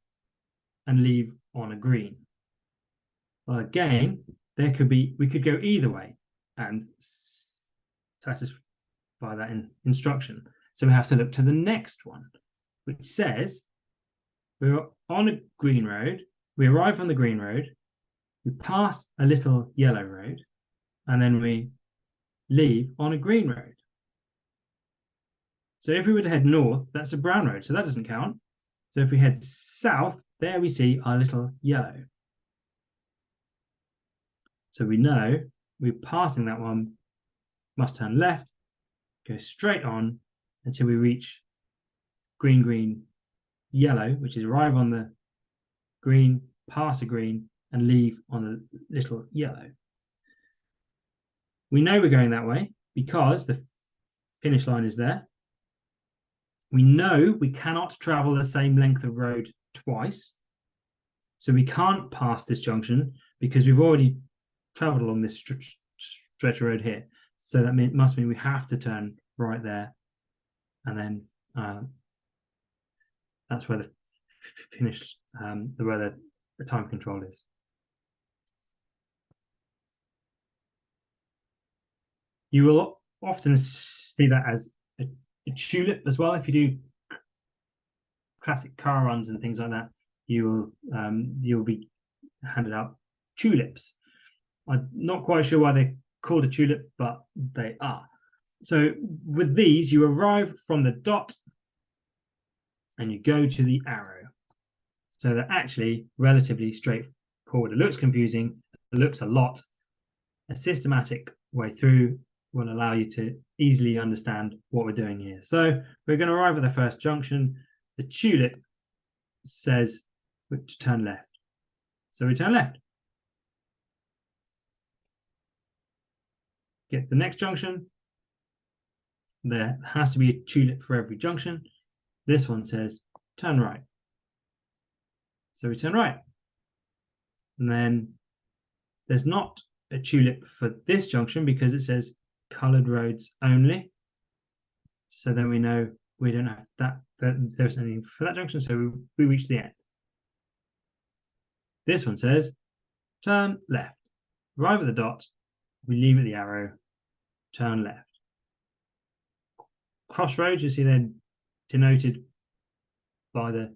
and leave on a green. Well, again, we could go either way and satisfy that instruction. So we have to look to the next one, which says we're on a green road, we arrive on the green road, we pass a little yellow road, and then we leave on a green road. So if we were to head north, that's a brown road, so that doesn't count. So if we head south, there we see our little yellow. So we know we're passing that one, must turn left, go straight on until we reach green, green, yellow, which is arrive on the green, pass a green, and leave on the little yellow. We know we're going that way because the finish line is there. We know we cannot travel the same length of road twice. So we can't pass this junction because we've already traveled along this stretch of road here. So that must mean we have to turn right there. And then that's where the finish, where the time control is. You will often see that as a tulip as well. If you do classic car runs and things like that, you'll be handed out tulips. I'm not quite sure why they're called a tulip, but they are. So with these, you arrive from the dot and you go to the arrow. So they're actually relatively straightforward. It looks confusing, it looks a lot. A systematic way through will allow you to easily understand what we're doing here. So we're going to arrive at the first junction. The tulip says to turn left. So we turn left. Get to the next junction. There has to be a tulip for every junction. This one says turn right. So we turn right. And then there's not a tulip for this junction because it says coloured roads only. So then we know we don't have that, there's anything for that junction, so we reach the end. This one says turn left. Arrive at the dot, we leave at the arrow, turn left. Crossroads, you see they're denoted by the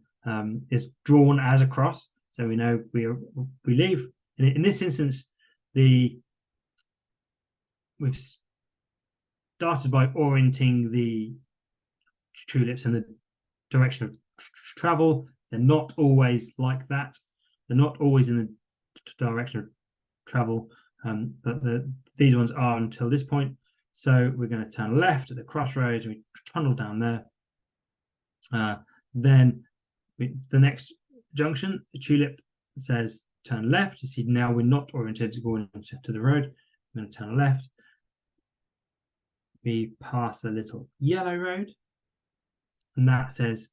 is drawn as a cross, so we know we leave. In this instance, we've started by orienting the tulips in the direction of travel. They're not always like that. They're not always in the direction of travel, but these ones are until this point. So we're going to turn left at the crossroads. We trundle down there. Then the next junction, the tulip says turn left. You see now we're not oriented to go to the road. I'm going to turn left. We pass the little yellow road, and that says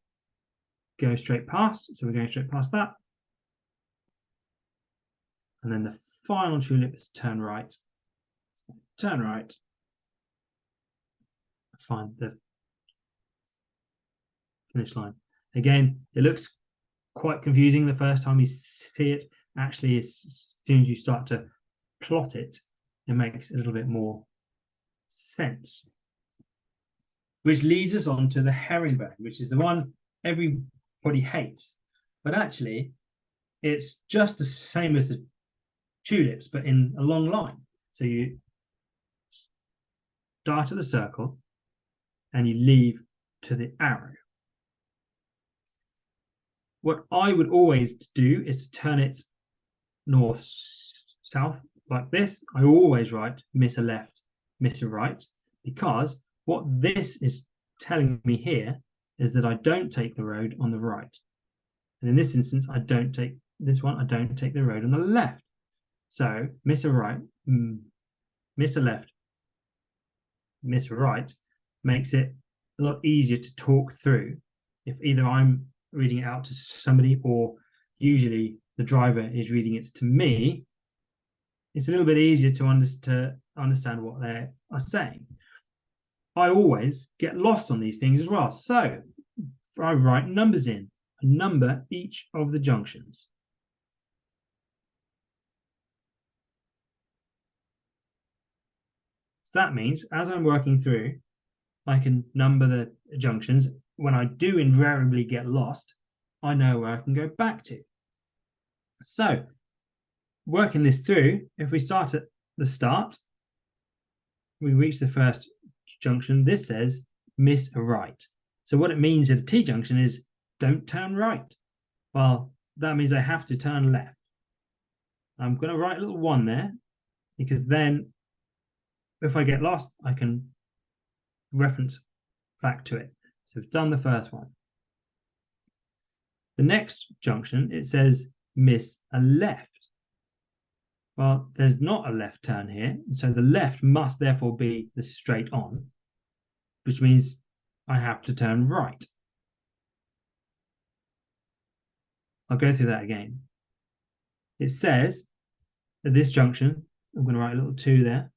go straight past. So we're going straight past that. And then the final tulip is turn right. Turn right. Find the finish line. Again, it looks quite confusing the first time you see it. Actually, as soon as you start to plot it, it makes a little bit more sense. Which leads us on to the herringbone, which is the one everybody hates. But actually, it's just the same as the tulips, but in a long line. So you start at the circle and you leave to the arrow. What I would always do is to turn it north, south like this. I always write miss a left, miss a right, because what this is telling me here is that I don't take the road on the right. And in this instance, I don't take this one, I don't take the road on the left. So miss a right, miss a left, miss a right makes it a lot easier to talk through if either I'm reading it out to somebody or usually the driver is reading it to me. it's a little bit easier to understand what they are saying. I always get lost on these things as well. So I write numbers in, a number each of the junctions. So that means as I'm working through, I can number the junctions. When I do invariably get lost, I know where I can go back to. So working this through, if we start at the start, we reach the first junction. This says miss a right. So what it means at a T junction is don't turn right. Well, that means I have to turn left. I'm going to write a little 1 there, because then if I get lost, I can reference back to it. So we've done the first one. The next junction, it says miss a left. Well, there's not a left turn here, so the left must therefore be the straight on, which means I have to turn right. I'll go through that again. It says at this junction, I'm going to write a little 2 there.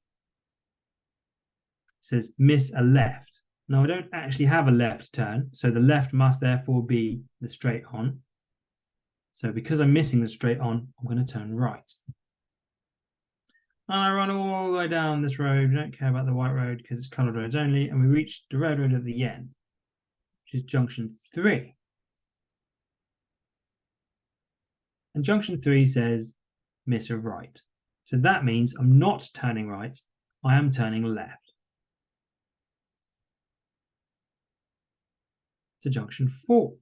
It says miss a left. Now I don't actually have a left turn, so the left must therefore be the straight on. So because I'm missing the straight on, I'm going to turn right. And I run all the way down this road. We don't care about the white road because it's coloured roads only. And we reach the red road at the end, which is junction 3. And junction 3 says miss a right. So that means I'm not turning right, I am turning left. To junction 4.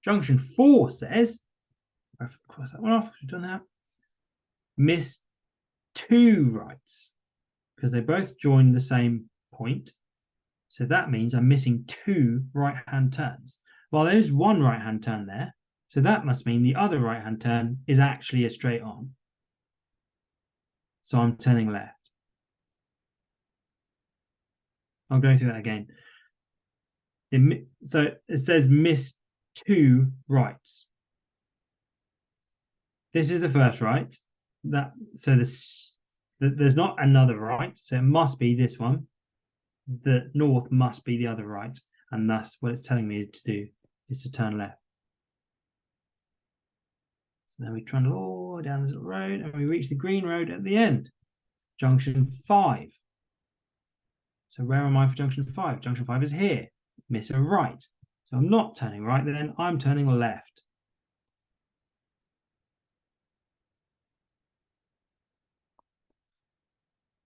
Junction 4 says, cross that one off, we've done that. Miss 2 rights, because they both join the same point. So that means I'm missing 2 right-hand turns. Well, there's 1 right-hand turn there, so that must mean the other right-hand turn is actually a straight on. So I'm turning left. I'll go through that again. So it says miss 2 rights. This is the first right. There's not another right, so it must be this one. The north must be the other right, and that's what it's telling me is to turn left. So now we trundle all down this little road, and we reach the green road at the end, junction 5. So where am I for junction 5? Junction 5 is here. Miss a right. So I'm not turning right, then I'm turning left.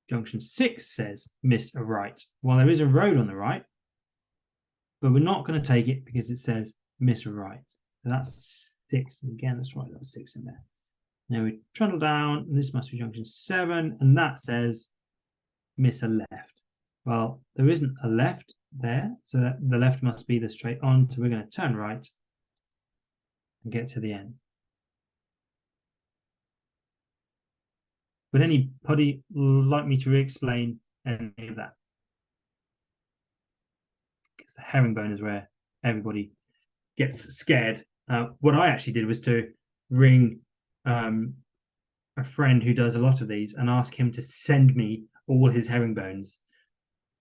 Junction 6 says miss a right. Well, there is a road on the right, but we're not going to take it because it says miss a right. So that's 6. And again, that's right, that was 6 in there. Now we trundle down, and this must be junction 7, and that says miss a left. Well, there isn't a left there, so the left must be the straight on, so we're going to turn right and get to the end. Would anybody like me to re-explain any of that? Because the herringbone is where everybody gets scared. What I actually did was to ring a friend who does a lot of these and ask him to send me all his herringbones.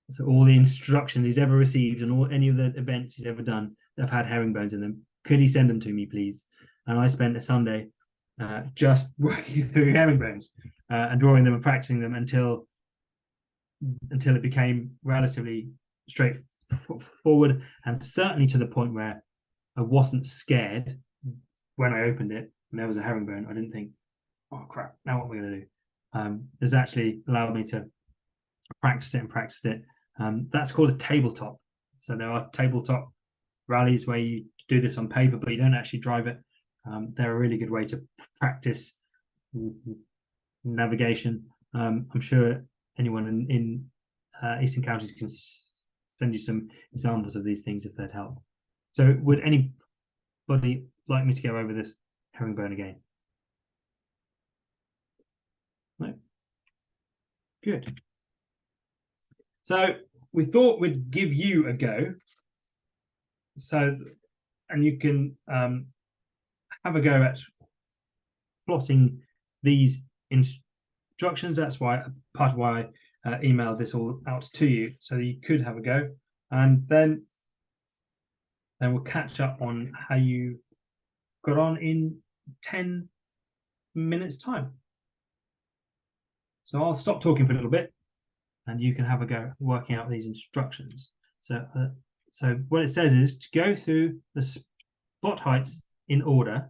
So all the instructions he's ever received and any of the events he's ever done that have had herringbones in them. Could he send them to me, please? And I spent a Sunday just working through herringbones and drawing them and practicing them until it became relatively straightforward, and certainly to the point where I wasn't scared when I opened it and there was a herringbone. I didn't think, oh crap, now what am I going to do? It's actually allowed me to practice it. That's called a tabletop. So there are tabletop rallies where you do this on paper, but you don't actually drive it. They're a really good way to practice navigation. I'm sure anyone in Eastern Counties can send you some examples of these things if they'd help. So would anybody like me to go over this herringbone again? No? Good. So we thought we'd give you a go. So, and you can have a go at plotting these instructions. That's why part of why I emailed this all out to you, so you could have a go, and then we'll catch up on how you got on in 10 minutes time. So I'll stop talking for a little bit and you can have a go working out these instructions. So what it says is to go through the spot heights in order,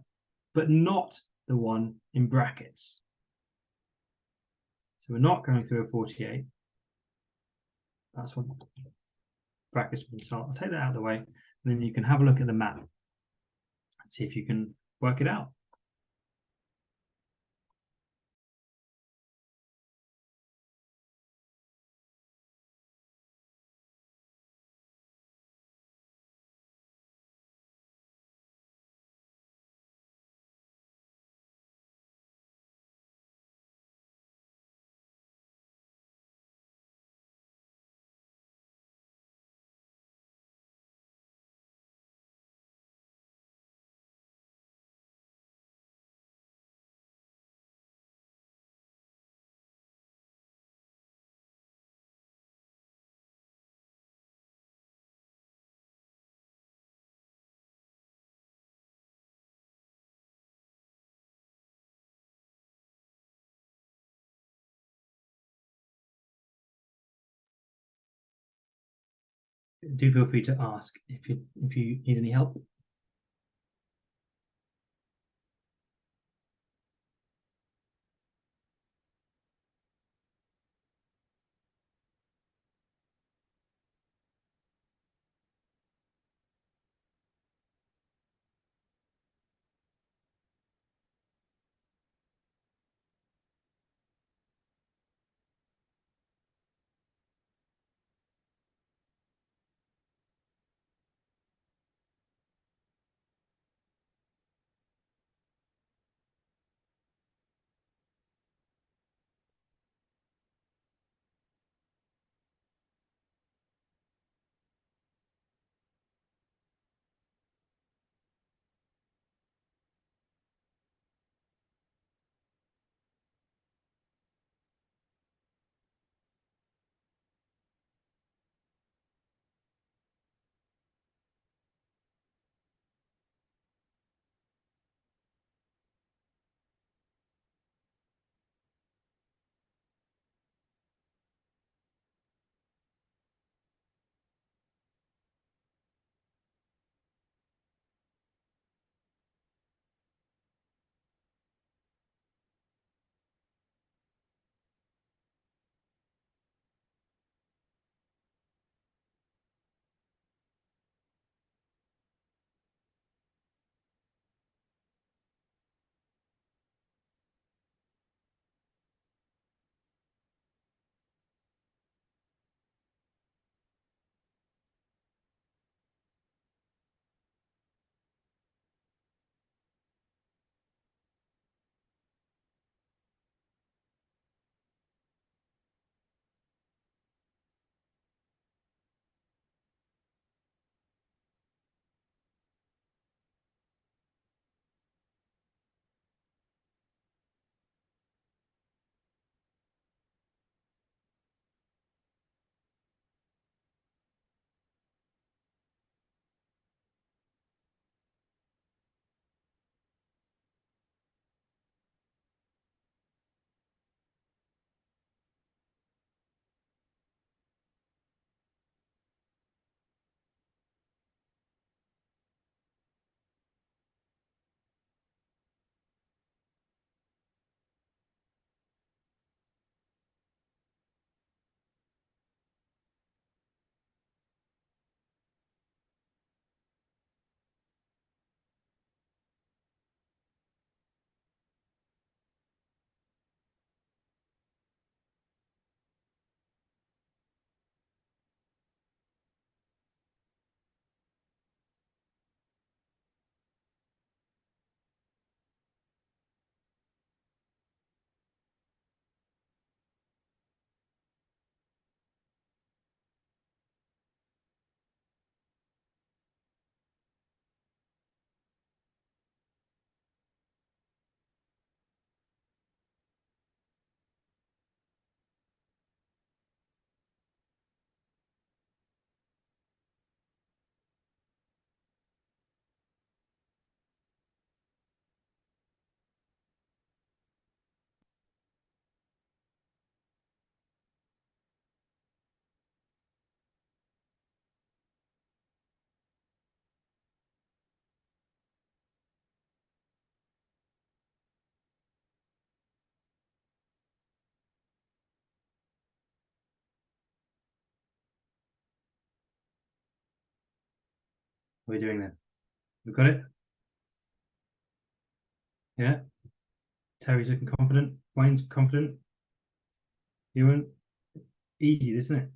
but not the one in brackets. So we're not going through a 48. That's what brackets means. So I'll take that out of the way, and then you can have a look at the map and see if you can work it out. Do feel free to ask if you need any help. we doing then? We've got it? Yeah. Terry's looking confident. Wayne's confident. Ewan, easy, isn't it?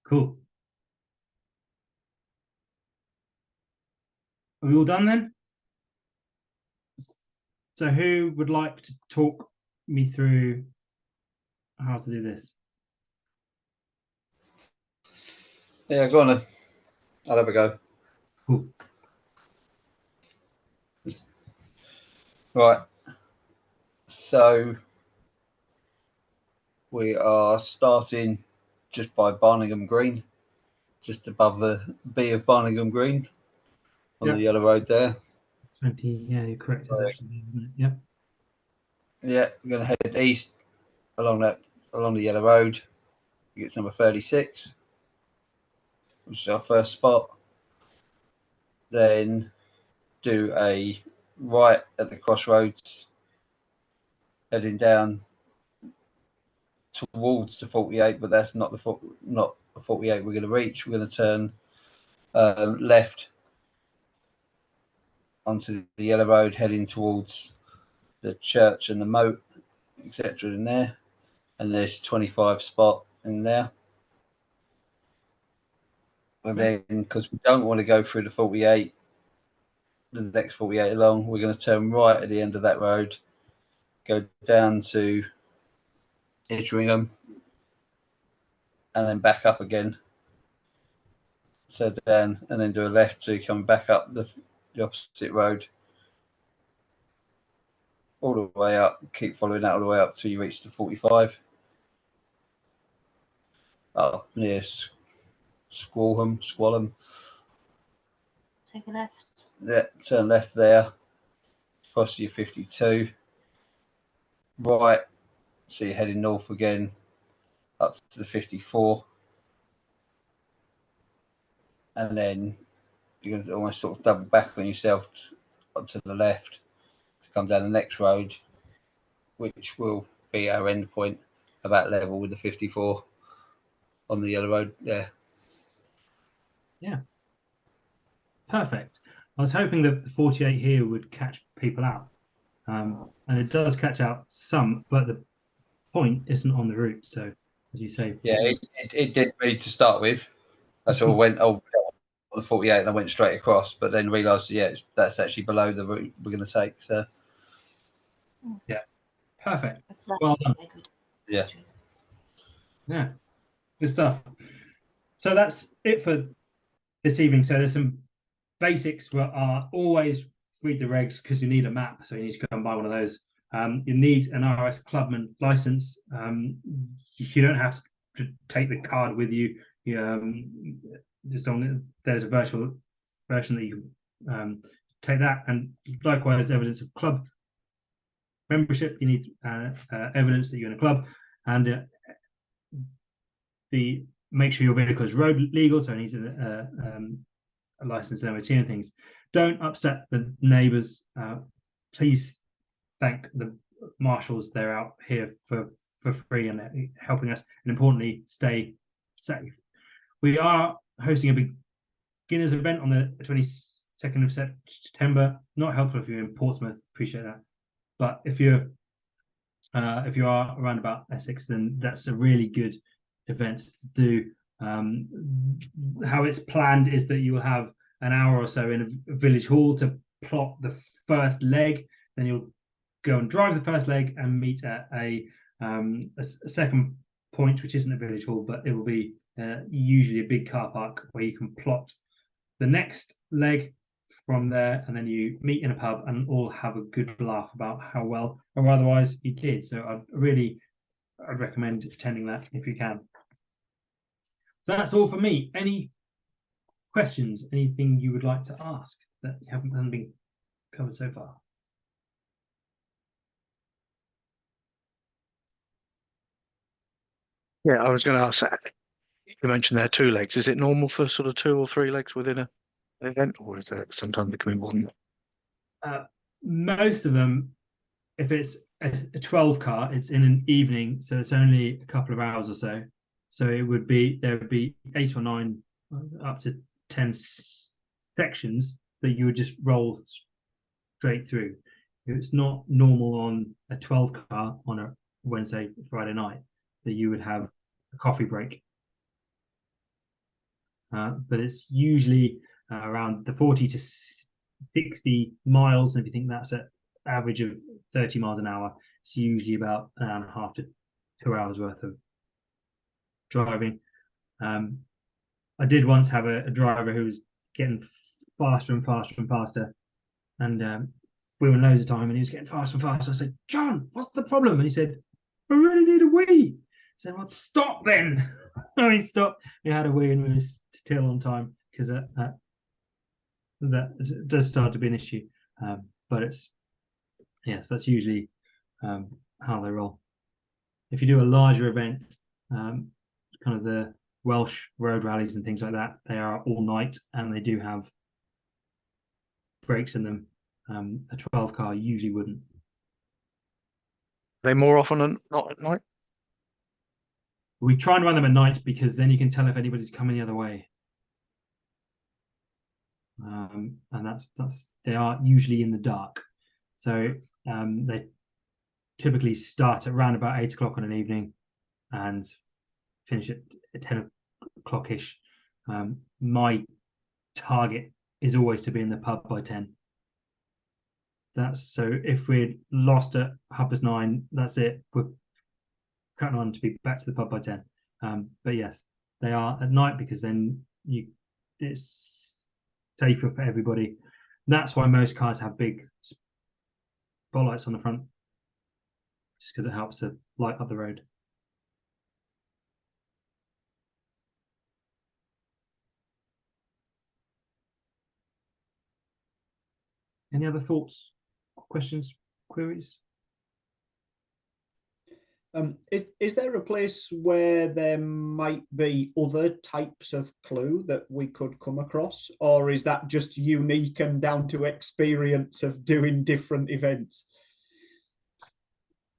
Cool. Are we all done then? So who would like to talk me through how to do this? Yeah, go on then. I'll have a go. Cool. Right. So we are starting just by Barningham Green, just above the B of Barningham Green on the yellow road there. 20, yeah, you're correct. It's actually, isn't it? Yeah. Yeah, we're going to head east along the yellow road. It's number 36, which is our first spot. Then do a right at the crossroads, heading down towards the 48, but that's not the 48 we're going to reach. We're going to turn left onto the yellow road, heading towards the church and the moat, etc. in there. And there's 25 spot in there. And then, because we don't want to go through the 48, the next 48 along, we're going to turn right at the end of that road, go down to Idringham, and then back up again. So down, and then do a left to come back up the opposite road, all the way up. Keep following that all the way up till you reach the 45. Up near Squalham. Take a left. Yeah, turn left there, cross your 52. Right, so you're heading north again, up to the 54. And then you're going to almost sort of double back on yourself up to the left to come down the next road, which will be our end point, about level with the 54 on the yellow road there. Yeah. Perfect. I was hoping that the 48 here would catch people out. And it does catch out some, but the point isn't on the route. So, as you say, yeah, it did me to start with. That's all. Went on the 48, and I went straight across, but then realised, that's actually below the route we're going to take. So, yeah, perfect. Well done. Yeah, yeah, good stuff. So that's it for this evening. So there's some basics. Are always read the regs because you need a map, so you need to go and buy one of those. You need an RS Clubman license. You don't have to take the card with you. Just on there's a virtual version that you take that, and likewise evidence of club membership. You need evidence that you're in a club, and make sure your vehicle is road legal, so it needs a license and MOT and things. Don't upset the neighbours. Please thank the marshals. They're out here for free and helping us, and importantly, stay safe. We are hosting a beginners event on the 22nd of September. Not helpful if you're in Portsmouth, appreciate that. But if you are around about Essex, then that's a really good event to do. How it's planned is that you will have an hour or so in a village hall to plot the first leg. Then you'll go and drive the first leg and meet at a second point, which isn't a village hall, but it will be usually a big car park where you can plot the next leg from there, and then you meet in a pub and all have a good laugh about how well or otherwise you did. So I'd recommend attending that if you can. So that's all for me. Any questions? Anything you would like to ask that hasn't been covered so far? Yeah, I was going to ask that. You mentioned there are 2 legs. Is it normal for sort of 2 or 3 legs within an event, or is there sometimes it can be one? Most of them, if it's a 12 car, it's in an evening, so it's only a couple of hours or so. So there would be 8 or 9, up to 10 sections that you would just roll straight through. It's not normal on a 12 car on a Wednesday, Friday night that you would have a coffee break. But it's usually around the 40 to 60 miles, and if you think that's an average of 30 miles an hour, it's usually about an hour and a half to 2 hours worth of driving. I did once have a driver who was getting faster and faster and faster, and we were loads of time, and he was getting faster and faster. I said, "John, what's the problem?" And he said, "I really need a wee." I said, "Well, stop then." No, he stopped. He had a wee and we were still on time, because that does start to be an issue. But it's, yes, that's usually how they roll. If you do a larger event, kind of the Welsh road rallies and things like that, they are all night and they do have breaks in them. A 12 car usually wouldn't. They more often than not at night? We try and run them at night because then you can tell if anybody's coming the other way. And that's they are usually in the dark. So they typically start at around about 8 o'clock on an evening and finish at 10 o'clock-ish. My target is always to be in the pub by 10. That's so if we're lost at 9:30, that's it. We're counting on to be back to the pub by 10. But yes, they are at night because then it's safer for everybody. That's why most cars have big spotlights on the front, just because it helps to light up the road. Any other thoughts, questions, queries? Is there a place where there might be other types of clue that we could come across, or is that just unique and down to experience of doing different events?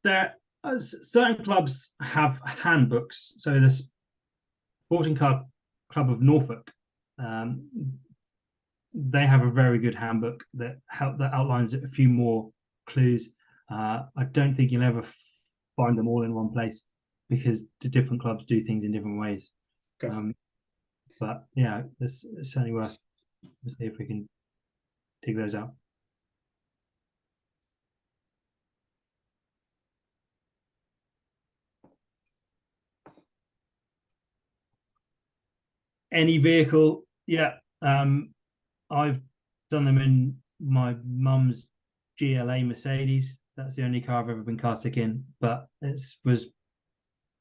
Certain clubs have handbooks. So the Sporting Car Club of Norfolk, they have a very good handbook that outlines a few more clues. I don't think you'll ever find them all in one place because the different clubs do things in different ways. Okay. But yeah, it's certainly worth. We'll see if we can dig those out. Any vehicle, yeah. I've done them in my mum's GLA Mercedes. That's the only car I've ever been car sick in, but it was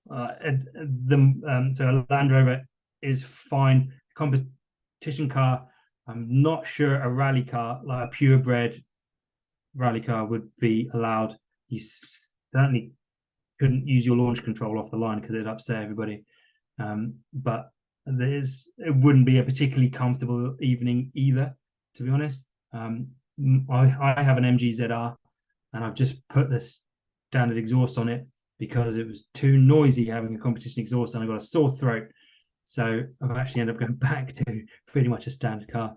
so a Land Rover is fine. Competition car, I'm not sure a rally car, like a purebred rally car, would be allowed. You certainly couldn't use your launch control off the line because it'd upset everybody. But it wouldn't be a particularly comfortable evening either, to be honest. I have an MG-ZR, and I've just put this standard exhaust on it because it was too noisy having a competition exhaust, and I got a sore throat. So I've actually ended up going back to pretty much a standard car.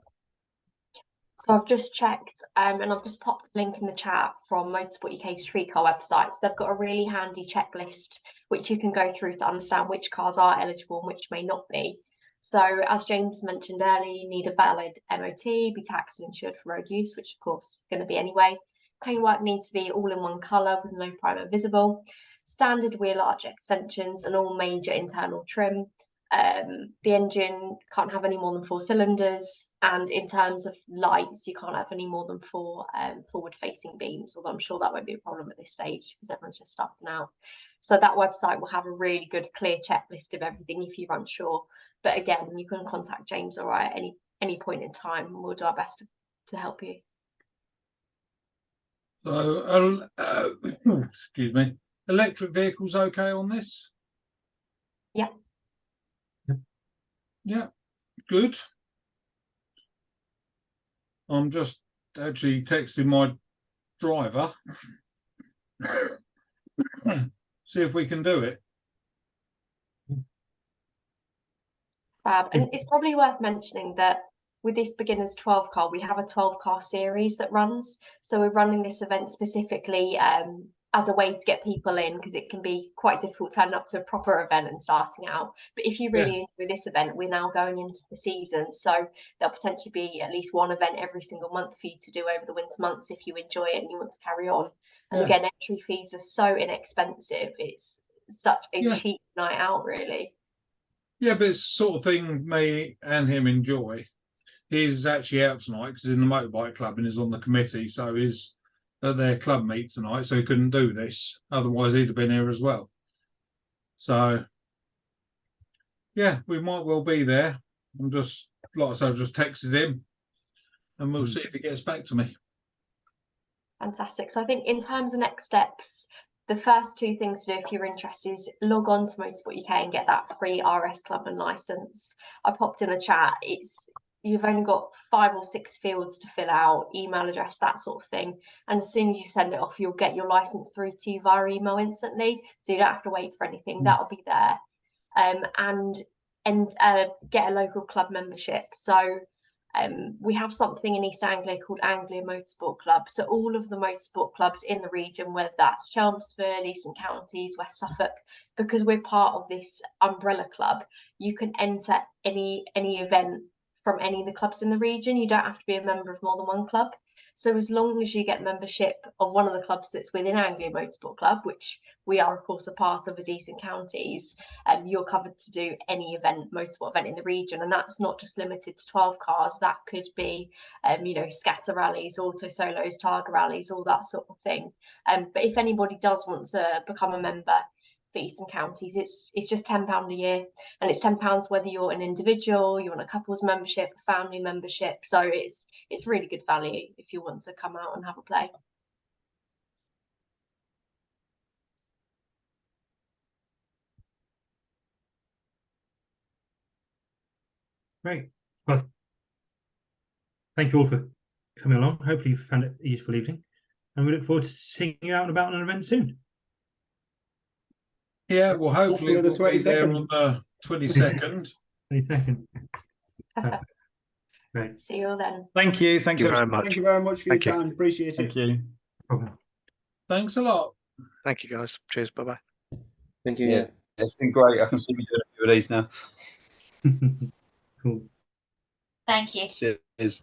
So I've just checked, and I've just popped the link in the chat from Motorsport UK's street car website. So they've got a really handy checklist which you can go through to understand which cars are eligible and which may not be. So as James mentioned earlier, you need a valid MOT, be taxed and insured for road use, which of course is going to be anyway. Paintwork needs to be all in one colour with no primer visible. Standard wheel arch extensions and all major internal trim. The engine can't have any more than 4 cylinders, and in terms of lights, you can't have any more than 4 forward-facing beams, although I'm sure that won't be a problem at this stage because everyone's just starting out. So that website will have a really good, clear checklist of everything if you're unsure. But again, you can contact James or I at any point in time, and we'll do our best to help you. So, excuse me, electric vehicles okay on this? Yeah. Yeah, good. I'm just actually texting my driver. See if we can do it. Fab. And it's probably worth mentioning that with this beginners 12 car, we have a 12 car series that runs. So we're running this event specifically as a way to get people in, because it can be quite difficult turning up to a proper event and starting out. But if you really enjoy this event, we're now going into the season. So there'll potentially be at least one event every single month for you to do over the winter months if you enjoy it and you want to carry on. And again, entry fees are so inexpensive. It's such a cheap night out, really. Yeah, but it's the sort of thing me and him enjoy. He's actually out tonight because he's in the motorbike club and is on the committee. So he's at their club meet tonight, so he couldn't do this. Otherwise, he'd have been here as well. So, yeah, we might well be there. I'm just, like I said, I've just texted him and we'll see if he gets back to me. Fantastic. So I think in terms of next steps, the first two things to do if you're interested is log on to Motorsport UK and get that free RS Club and license. I popped in the chat. You've only got 5 or 6 fields to fill out, email address, that sort of thing. And as soon as you send it off, you'll get your license through to you via email instantly. So you don't have to wait for anything. That'll be there. And get a local club membership. So we have something in East Anglia called Anglia Motorsport Club. So all of the motorsport clubs in the region, whether that's Chelmsford, Eastern Counties, West Suffolk, because we're part of this umbrella club, you can enter any event from any of the clubs in the region. You don't have to be a member of more than one club. So as long as you get membership of one of the clubs that's within Anglia Motorsport Club, which we are of course a part of as Eastern Counties, you're covered to do any motorsport event in the region. And that's not just limited to 12 cars. That could be scatter rallies, auto solos, targa rallies, all that sort of thing. But if anybody does want to become a member for Eastern Counties, it's just £10 a year, and it's £10 whether you're an individual, you want a couples membership, a family membership. So it's really good value if you want to come out and have a play. Great. Well, thank you all for coming along. Hopefully you found it a useful evening, and we look forward to seeing you out and about on an event soon. Yeah, well, hopefully the we'll be there 22nd. on the 22nd. 22nd. Great. See you all then. Thank you. Thanks Thank you very much. Thank you very much for Thank your you. time. Appreciate it. Thank you. No problem. Thanks a lot. Thank you, guys. Cheers. Bye-bye. Thank you. Yeah, it's been great. I can see me doing a few of these now. Cool. Thank you. Cheers.